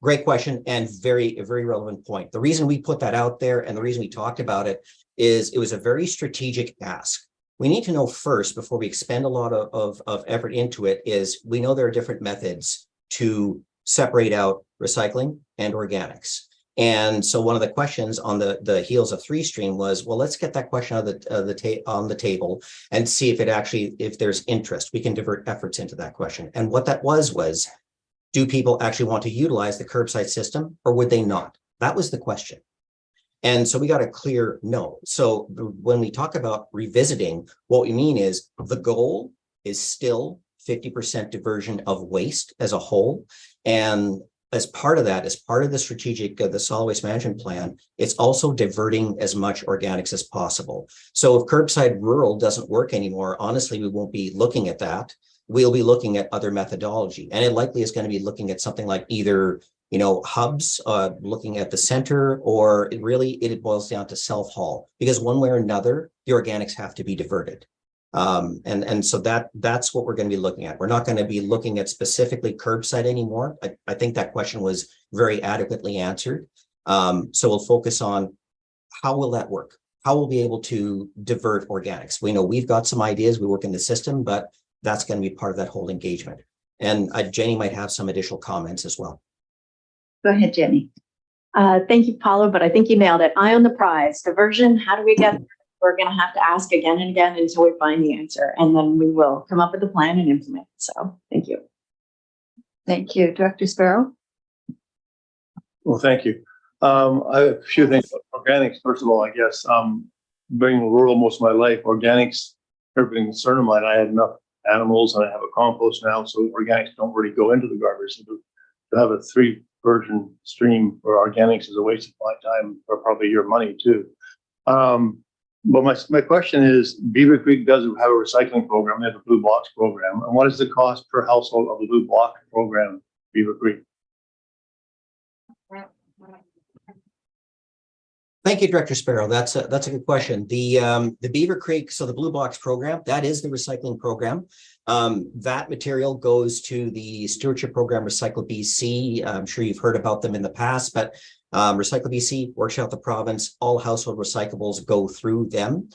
great question and very relevant point. The reason we put that out there and the reason we talked about it is it was a very strategic ask. We need to know first, before we expend a lot of effort into it, is we know there are different methods to separate out recycling and organics. And so one of the questions on the heels of 3Stream was, well, let's get that question on the table and see if there's interest. We can divert efforts into that question. And what that was, do people actually want to utilize the curbside system or would they not? That was the question. And so we got a clear no. So when we talk about revisiting, what we mean is the goal is still 50% diversion of waste as a whole. And as part of that, as part of the strategic, the solid waste management plan, it's also diverting as much organics as possible. So if curbside rural doesn't work anymore, honestly, we won't be looking at that. We'll be looking at other methodology. And it likely is going to be looking at something like either hubs, looking at the center, or it boils down to self-haul, because one way or another, the organics have to be diverted. And so that's what we're going to be looking at. We're not going to be looking at specifically curbside anymore. I think that question was very adequately answered. So we'll focus on how will that work? How we'll be able to divert organics. We know we've got some ideas, we work in the system, but that's going to be part of that whole engagement. And Jenny might have some additional comments as well. Go ahead, Jenny. Thank you, Paula, but I think you nailed it. Eye on the prize. Diversion, how do we get there? We're going to have to ask again and again until we find the answer, and then we will come up with a plan and implement. So thank you. Thank you. Director Sparrow? Well, thank you. I have a few things. Organics, first of all, I guess, being rural most of my life, organics, everything concern of mine, I had enough animals and I have a compost now, so organics don't really go into the garbage. So to have a 3% version stream for organics is a waste of my time or probably your money too. But my question is, Beaver Creek does have a recycling program, they have a blue box program. And what is the cost per household of the blue box program, Beaver Creek? Thank you, Director Sparrow. That's a good question. The Beaver Creek, so the Blue Box program, that is the recycling program. That material goes to the stewardship program, Recycle BC. I'm sure you've heard about them in the past, but Recycle BC works out the province. All household recyclables go through them.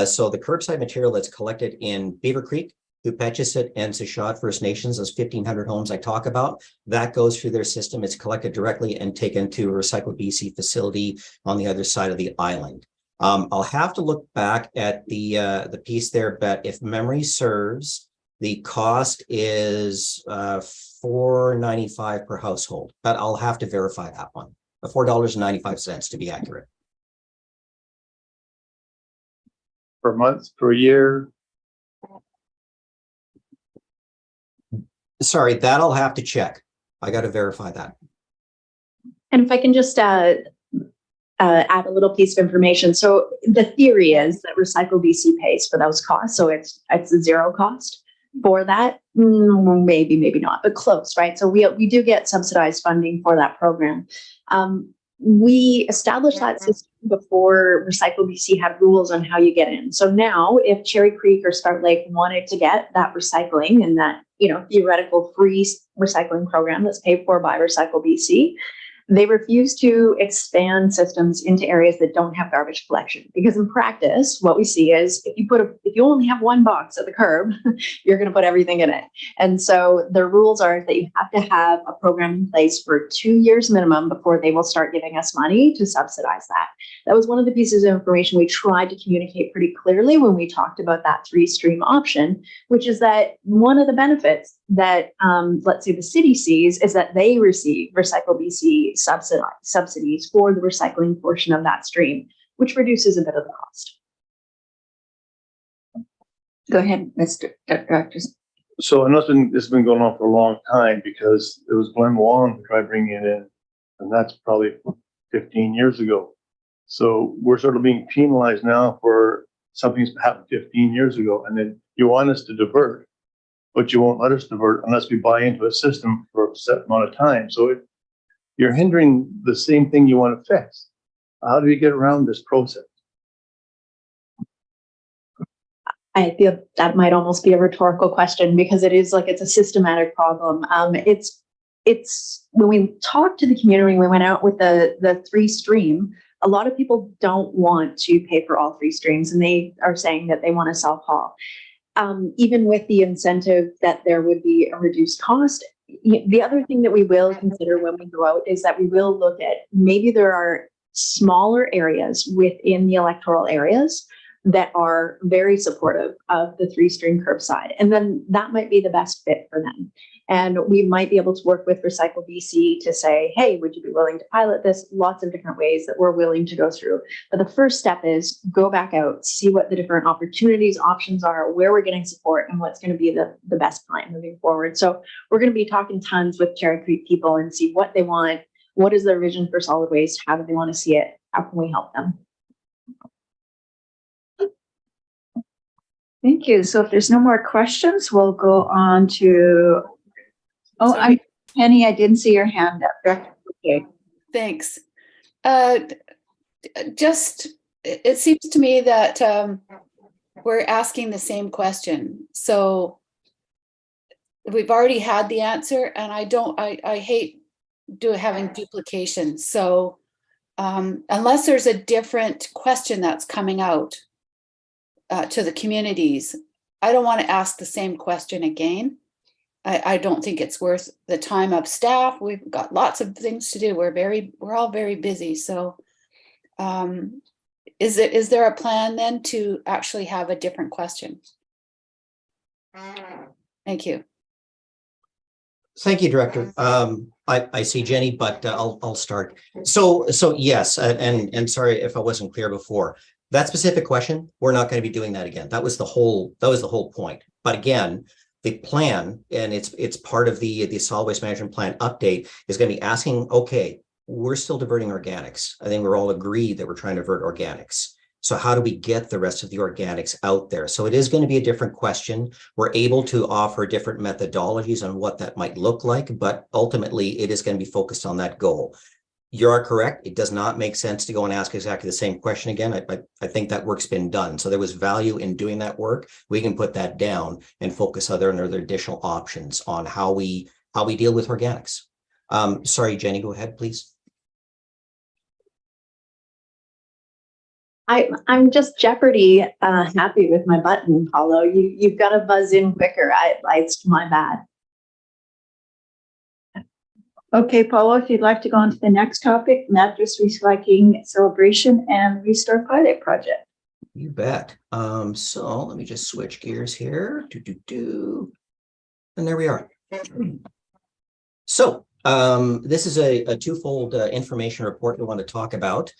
So the curbside material that's collected in Beaver Creek, Upetchis and Sechot First Nations, those 1,500 homes I talk about, that goes through their system. It's collected directly and taken to a Recycle BC facility on the other side of the island. I'll have to look back at the piece there, but if memory serves, the cost is $4.95 per household, but I'll have to verify that one. $4.95 to be accurate. Per month, per year? Sorry, that I'll have to check. I got to verify that. And if I can just add a little piece of information. So the theory is that Recycle BC pays for those costs. So it's a zero cost for that. Maybe, maybe not, but close, right? So we do get subsidized funding for that program. We established that system before Recycle BC had rules on how you get in. So now if Cherry Creek or Sprout Lake wanted to get that recycling and that, theoretical free recycling program that's paid for by Recycle BC, they refuse to expand systems into areas that don't have garbage collection. Because in practice, what we see is if you only have one box at the curb, you're going to put everything in it. And so the rules are that you have to have a program in place for 2 years minimum before they will start giving us money to subsidize that. That was one of the pieces of information we tried to communicate pretty clearly when we talked about that 3-stream option, which is that one of the benefits that, let's say the city sees is that they receive Recycle BC subsidies for the recycling portion of that stream, which reduces a bit of the cost. Go ahead, Mr. Director. So I know it's been going on for a long time because it was Glenn Wong who tried bringing it in, and that's probably 15 years ago. So we're sort of being penalized now for something that happened 15 years ago, and then you want us to divert, but you won't let us divert unless we buy into a system for a set amount of time. So you're hindering the same thing you want to fix. How do you get around this process? I feel that might almost be a rhetorical question because it's a systematic problem. It's when we talked to the community, we went out with the 3-stream. A lot of people don't want to pay for all 3 streams, and they are saying that they want to self-haul. Even with the incentive that there would be a reduced cost. The other thing that we will consider when we go out is that we will look at maybe there are smaller areas within the electoral areas that are very supportive of the 3-stream curbside. And then that might be the best fit for them. And we might be able to work with Recycle BC to say, hey, would you be willing to pilot this? Lots of different ways that we're willing to go through. But the first step is go back out, see what the different opportunities, options are, where we're getting support, and what's going to be the best plan moving forward. So we're going to be talking tons with Cherry Creek people and see what they want. What is their vision for solid waste? How do they want to see it? How can we help them? Thank you. So if there's no more questions, we'll go on to, Penny, I didn't see your hand up. Director, okay. Thanks. It seems to me that we're asking the same question. So we've already had the answer, and I hate having duplication. So unless there's a different question that's coming out to the communities, I don't want to ask the same question again. I don't think it's worth the time of staff. We've got lots of things to do. We're all very busy. So is there a plan then to actually have a different question? Thank you. Thank you, Director. I see Jenny, but I'll start. So yes, and sorry if I wasn't clear before. That specific question, we're not going to be doing that again. That was the whole point. But again, The plan, and it's part of the solid waste management plan update, is going to be asking, okay, we're still diverting organics. I think we're all agreed that we're trying to divert organics. So how do we get the rest of the organics out there? So it is going to be a different question. We're able to offer different methodologies on what that might look like, but ultimately it is going to be focused on that goal. You are correct. It does not make sense to go and ask exactly the same question again. I think that work's been done. So there was value in doing that work. We can put that down and focus other additional options on how we deal with organics. Sorry, Jenny, go ahead, please. I'm just Jeopardy happy with my button, Paulo. You've got to buzz in quicker. It's my bad. Okay, Paula, if you'd like to go on to the next topic, mattress recycling celebration and restore pilot project. You bet. So let me just switch gears here. And there we are. So this is a twofold information report we want to talk about.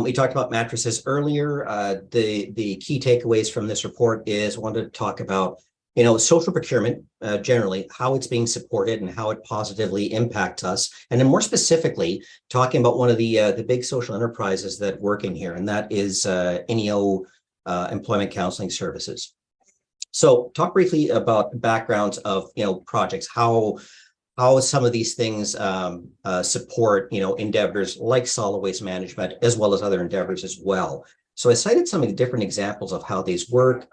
We talked about mattresses earlier. The key takeaways from this report is wanted to talk about, social procurement generally, how it's being supported and how it positively impacts us. And then more specifically, talking about one of the big social enterprises that working here, and that is INEO Employment Counseling Services. So talk briefly about backgrounds of, projects, how some of these things support, endeavors like solid waste management, as well as other endeavors as well. So I cited some of the different examples of how these work,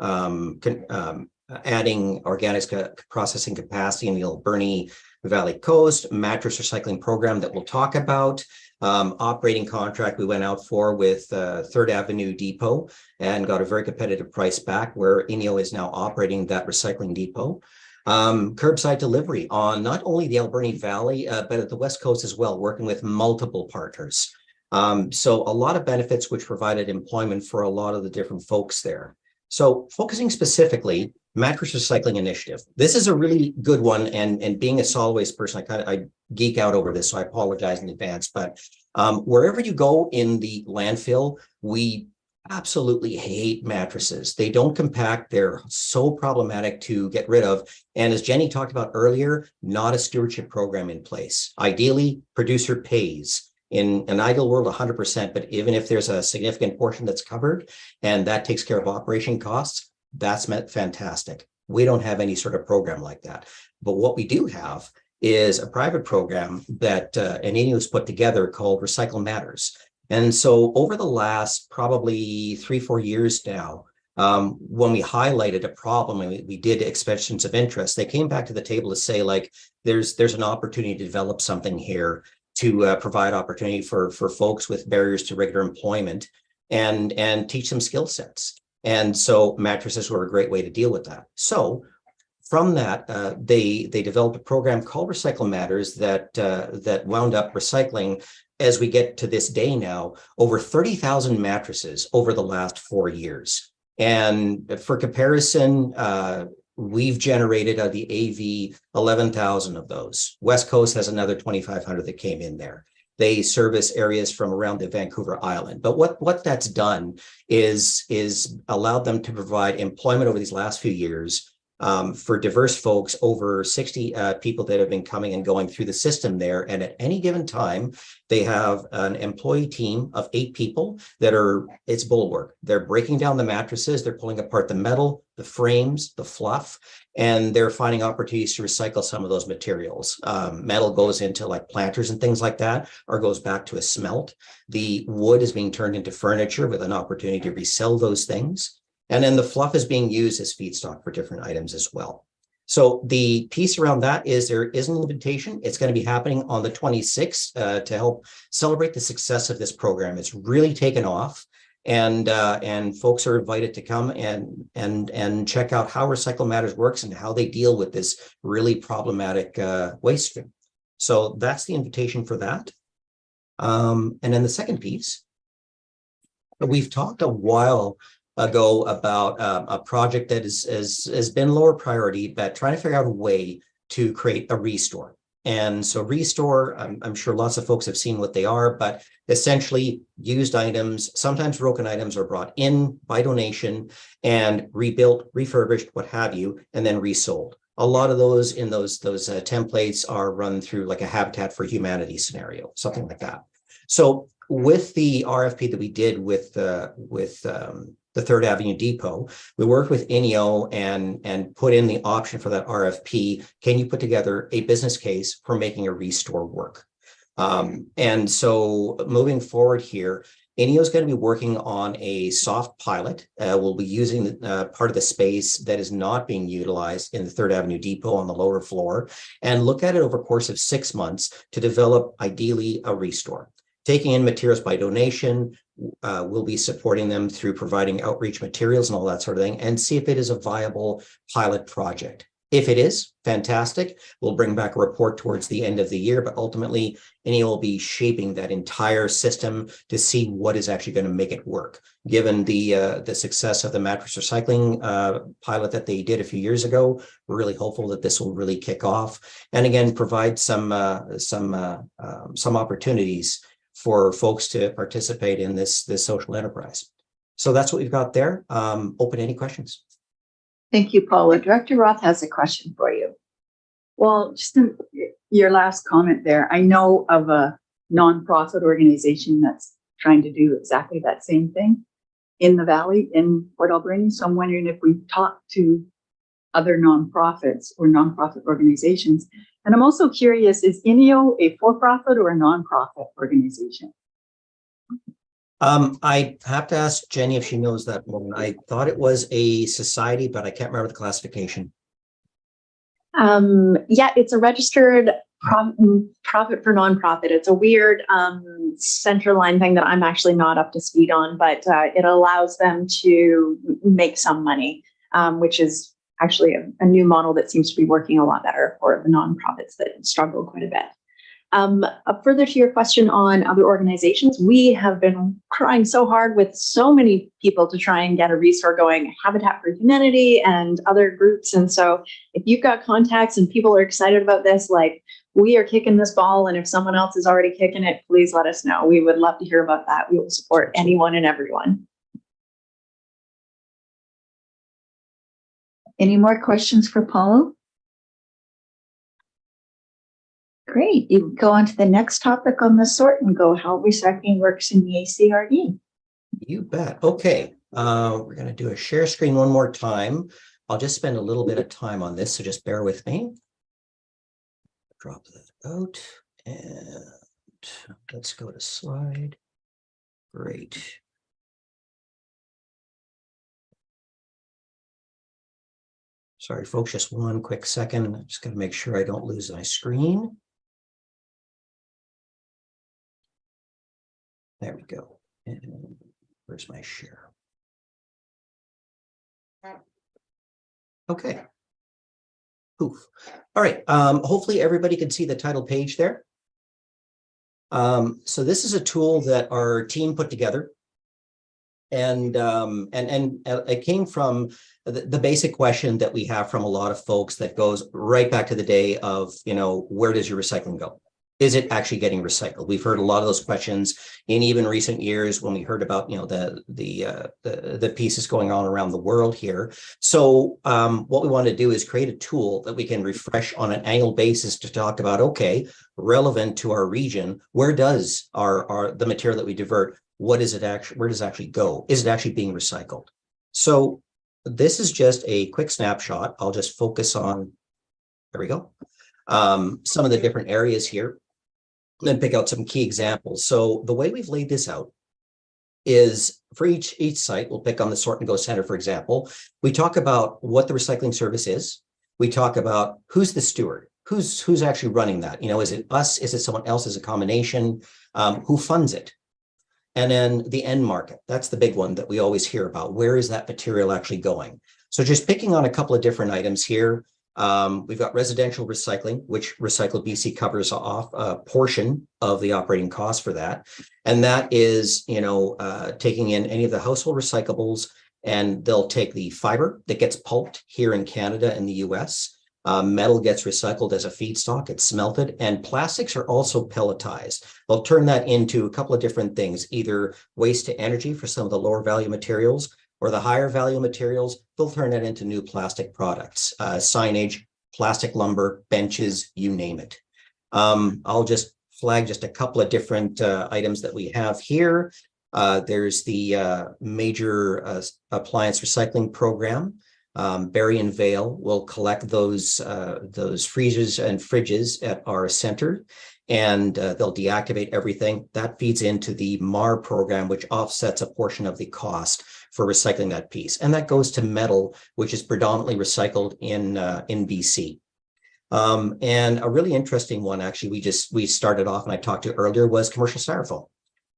adding organics processing capacity in the Alberni Valley Coast, mattress recycling program that we'll talk about, operating contract we went out for with Third Avenue Depot and got a very competitive price back, where INEO is now operating that recycling depot. Curbside delivery on not only the Alberni Valley, but at the West Coast as well, working with multiple partners. So a lot of benefits which provided employment for a lot of the different folks there. So focusing specifically, mattress recycling initiative. This is a really good one, and being a solid waste person, I geek out over this, so I apologize in advance. But wherever you go in the landfill, we absolutely hate mattresses. They don't compact. They're so problematic to get rid of. And as Jenny talked about earlier, not a stewardship program in place. Ideally, producer pays. In an ideal world, 100%, but even if there's a significant portion that's covered and that takes care of operation costs, that's fantastic. We don't have any sort of program like that. But what we do have is a private program that INEO has put together called Recycle Matters. And so over the last probably 3-4 years now, when we highlighted a problem and we did expressions of interest, they came back to the table to say, like, there's an opportunity to develop something here to provide opportunity for folks with barriers to regular employment and teach them skill sets. And so mattresses were a great way to deal with that. So from that, they developed a program called Recycle Matters that wound up recycling, as we get to this day now, over 30,000 mattresses over the last 4 years. And for comparison, we've generated the AV 11,000 of those. West Coast has another 2,500 that came in there. They service areas from around the Vancouver Island. But what that's done is allowed them to provide employment over these last few years for diverse folks, over 60 people that have been coming and going through the system there. And at any given time, they have an employee team of 8 people that it's bulwark. They're breaking down the mattresses, they're pulling apart the metal, the frames, the fluff, and they're finding opportunities to recycle some of those materials. Metal goes into like planters and things like that, or goes back to a smelt. The wood is being turned into furniture with an opportunity to resell those things. And then the fluff is being used as feedstock for different items as well. So the piece around that is there is an invitation. It's going to be happening on the 26th to help celebrate the success of this program. It's really taken off, and folks are invited to come and check out how Recycle Matters works and how they deal with this really problematic waste stream. So that's the invitation for that. And then the second piece, we've talked a while ago about a project that has been lower priority, but trying to figure out a way to create a restore. And so restore, I'm sure lots of folks have seen what they are, but essentially used items, sometimes broken items, are brought in by donation and rebuilt, refurbished, what have you, and then resold. A lot of those in those templates are run through like a Habitat for Humanity scenario, something like that. So with the RFP that we did with the Third Avenue Depot, we worked with INEO and put in the option for that RFP. Can you put together a business case for making a restore work? And so moving forward here, INEO is going to be working on a soft pilot. We'll be using part of the space that is not being utilized in the Third Avenue Depot on the lower floor and look at it over a course of 6 months to develop ideally a restore. Taking in materials by donation, we'll be supporting them through providing outreach materials and all that sort of thing and see if it is a viable pilot project. If it is, fantastic. We'll bring back a report towards the end of the year, but ultimately, INEO will be shaping that entire system to see what is actually going to make it work. Given the success of the mattress recycling pilot that they did a few years ago, we're really hopeful that this will really kick off and again provide some opportunities for folks to participate in this social enterprise. So that's what we've got there. Open any questions. Thank you, Paula. Director Roth has a question for you. Well, just in your last comment there, I know of a nonprofit organization that's trying to do exactly that same thing in the Valley in Port Alberni. So I'm wondering if we've talked to other nonprofits or nonprofit organizations. And I'm also curious, is INEO a for-profit or a nonprofit organization? I have to ask Jenny if she knows that one. I thought it was a society, but I can't remember the classification. Yeah, it's a registered profit for nonprofit. It's a weird center line thing that I'm actually not up to speed on, but it allows them to make some money, which is actually a new model that seems to be working a lot better for the nonprofits that struggle quite a bit. Further to your question on other organizations, we have been trying so hard with so many people to try and get a restore going, Habitat for Humanity and other groups. And so if you've got contacts and people are excited about this, like we are kicking this ball, and if someone else is already kicking it, please let us know. We would love to hear about that. We will support anyone and everyone. Any more questions for Paula? Great. You can go on to the next topic on the sort and go how recycling works in the ACRD. You bet. Okay. We're going to do a share screen one more time. I'll just spend a little bit of time on this, so just bear with me. Drop that out and let's go to slide. Great. Sorry, folks, just one quick second. I'm just going to make sure I don't lose my screen. There we go. And where's my share? Okay. Poof. All right. Hopefully everybody can see the title page there. So this is a tool that our team put together. And it came from the basic question that we have from a lot of folks that goes right back to the day of, where does your recycling go? Is it actually getting recycled? We've heard a lot of those questions in even recent years when we heard about, the pieces going on around the world here. So what we want to do is create a tool that we can refresh on an annual basis to talk about, okay, relevant to our region, where does the material that we divert, what is it actually, where does it actually go? Is it actually being recycled? So this is just a quick snapshot. I'll just focus on, there we go, some of the different areas here. Then pick out some key examples. So the way we've laid this out is for each site, we'll pick on the Sort and Go Center, for example. We talk about what the recycling service is. We talk about who's the steward, who's actually running that. Is it us? Is it someone else? Is it a combination? Who funds it? And then the end market. That's the big one that we always hear about. Where is that material actually going? So just picking on a couple of different items here. We've got residential recycling, which Recycle BC covers off a portion of the operating cost for that. And that is, taking in any of the household recyclables, and they'll take the fiber that gets pulped here in Canada and the US. Metal gets recycled as a feedstock, it's smelted, and plastics are also pelletized. They'll turn that into a couple of different things, either waste to energy for some of the lower value materials, or the higher value materials, they'll turn that into new plastic products, signage, plastic lumber, benches, you name it. I'll just flag just a couple of different items that we have here. There's the major appliance recycling program. Barry and Vale will collect those freezers and fridges at our center, and they'll deactivate everything. That feeds into the MAR program, which offsets a portion of the cost for recycling that piece. And that goes to metal, which is predominantly recycled in BC. And a really interesting one, actually, we started off and I talked to earlier, was commercial styrofoam.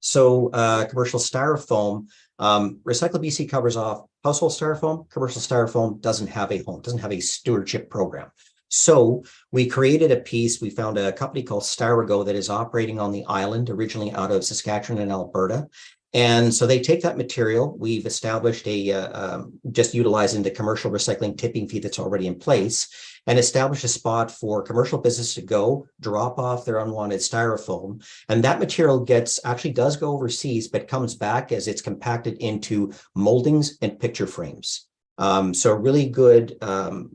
So commercial styrofoam, Recycle BC covers off household styrofoam. Commercial styrofoam doesn't have a home, doesn't have a stewardship program. So we created a piece. We found a company called Styrogo that is operating on the island, originally out of Saskatchewan and Alberta. And so they take that material. We've established just utilizing the commercial recycling tipping fee that's already in place, and establish a spot for commercial business to go drop off their unwanted styrofoam. And that material actually does go overseas, but comes back as it's compacted into moldings and picture frames. So a really good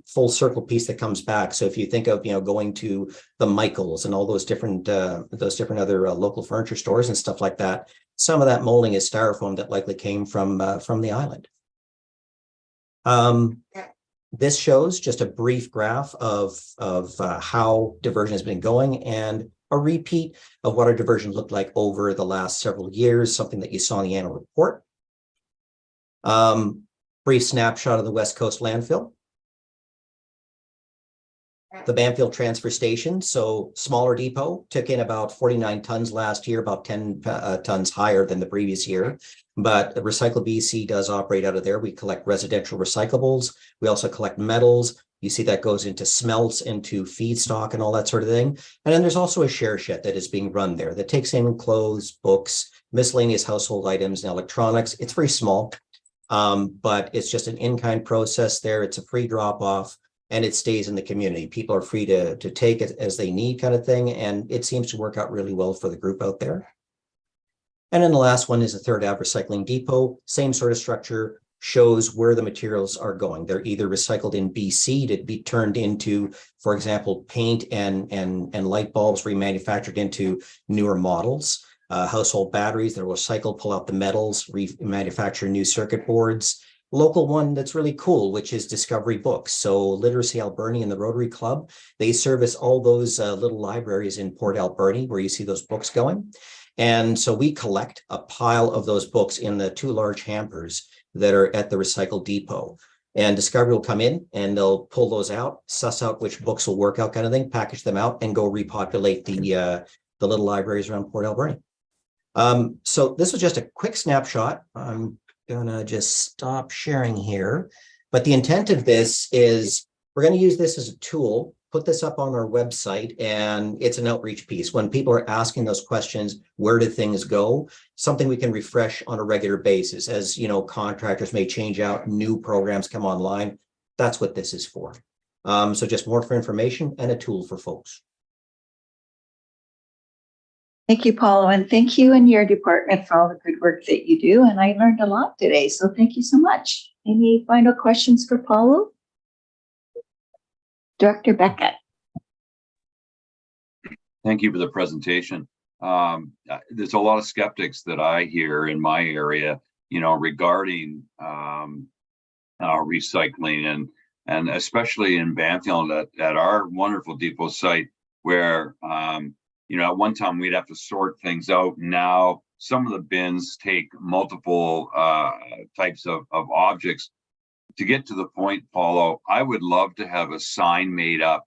full circle piece that comes back. So if you think of, going to the Michaels and all those different other local furniture stores and stuff like that, some of that molding is styrofoam that likely came from the island. This shows just a brief graph of how diversion has been going, and a repeat of what our diversion looked like over the last several years, something that you saw in the annual report. Brief snapshot of the West Coast landfill. The Bamfield transfer station, so smaller depot, took in about 49 tons last year, about 10 tons higher than the previous year. But Recycle BC does operate out of there. We collect residential recyclables. We also collect metals. You see that goes into smelts, into feedstock and all that sort of thing. And then there's also a share shed that is being run there that takes in clothes, books, miscellaneous household items, and electronics. It's very small, but it's just an in-kind process there. It's a free drop-off, and it stays in the community. People are free to take it as they need, kind of thing. And it seems to work out really well for the group out there. And then the last one is a Third Ave Recycling Depot. Same sort of structure, shows where the materials are going. They're either recycled in BC to be turned into, for example, paint and light bulbs remanufactured into newer models. Household batteries that will recycle, pull out the metals, remanufacture new circuit boards. Local one that's really cool, which is Discovery Books. So Literacy Alberni and the Rotary Club, they service all those little libraries in Port Alberni where you see those books going. And so we collect a pile of those books in the 2 large hampers that are at the recycle depot. And Discovery will come in and they'll pull those out, suss out which books will work out, kind of thing, package them out, and go repopulate the little libraries around Port Alberni. So this was just a quick snapshot. I'm gonna just stop sharing here. But the intent of this is we're going to use this as a tool, put this up on our website, and it's an outreach piece. When people are asking those questions, where do things go? Something we can refresh on a regular basis. As contractors may change out, new programs come online. That's what this is for. So just more for information and a tool for folks. Thank you, Paulo, and thank you and your department for all the good work that you do. And I learned a lot today, so thank you so much. Any final questions for Paulo? Director Beckett. Thank you for the presentation. There's a lot of skeptics that I hear in my area, regarding recycling, and especially in Bamfield at our wonderful depot site, where at one time we'd have to sort things out. Now some of the bins take multiple types of objects. To get to the point, Paulo, I would love to have a sign made up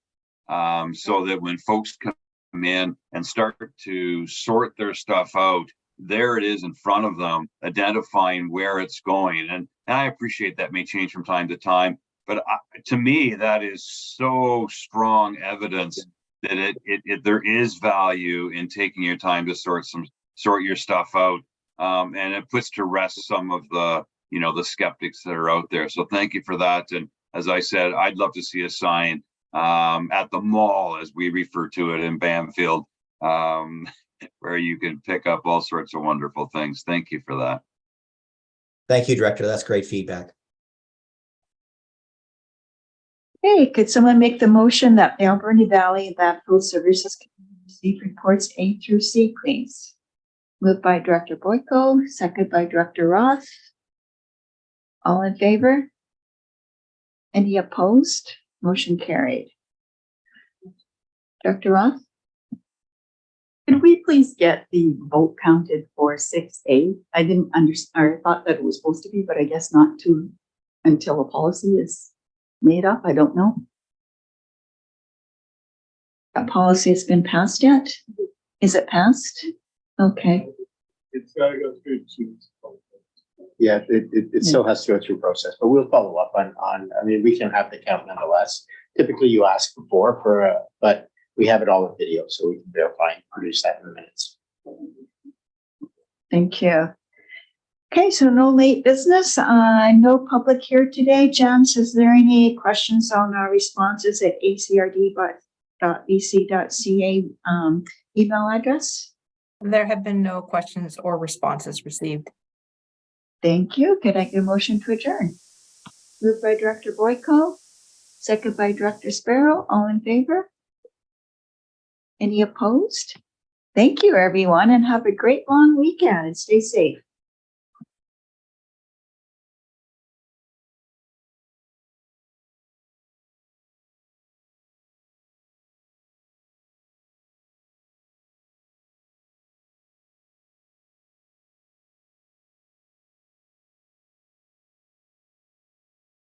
so that when folks come in and start to sort their stuff out, there it is in front of them, identifying where it's going. And I appreciate that may change from time to time, but to me, that is so strong evidence that there is value in taking your time to sort your stuff out, and it puts to rest some of the the skeptics that are out there. So thank you for that. And as I said, I'd love to see a sign at the mall, as we refer to it in Bamfield, where you can pick up all sorts of wonderful things. Thank you for that. Thank you, Director. That's great feedback. Hey, could someone make the motion that the Alberni Valley Landfill Services Committee receive reports A through C, please? Moved by Director Boyko, second by Director Roth. All in favor? Any opposed? Motion carried. Director Roth? Could we please get the vote counted for 6A? I didn't understand, or I thought that it was supposed to be, but I guess not to until a policy is made up. I don't know. That policy has been passed yet? Is it passed? Okay. It's gotta go through two. Yeah, it still has to go through process, but we'll follow up on, I mean, we can have the count nonetheless. Typically you ask before but we have it all in video, so we can verify and produce that in the minutes. Thank you. Okay, so no late business, no public here today. Janice, is there any questions on our responses at acrd.bc.ca email address? There have been no questions or responses received. Thank you. Could I get a motion to adjourn? Moved by Director Boyko, second by Director Sparrow. All in favor? Any opposed? Thank you, everyone, and have a great long weekend and stay safe.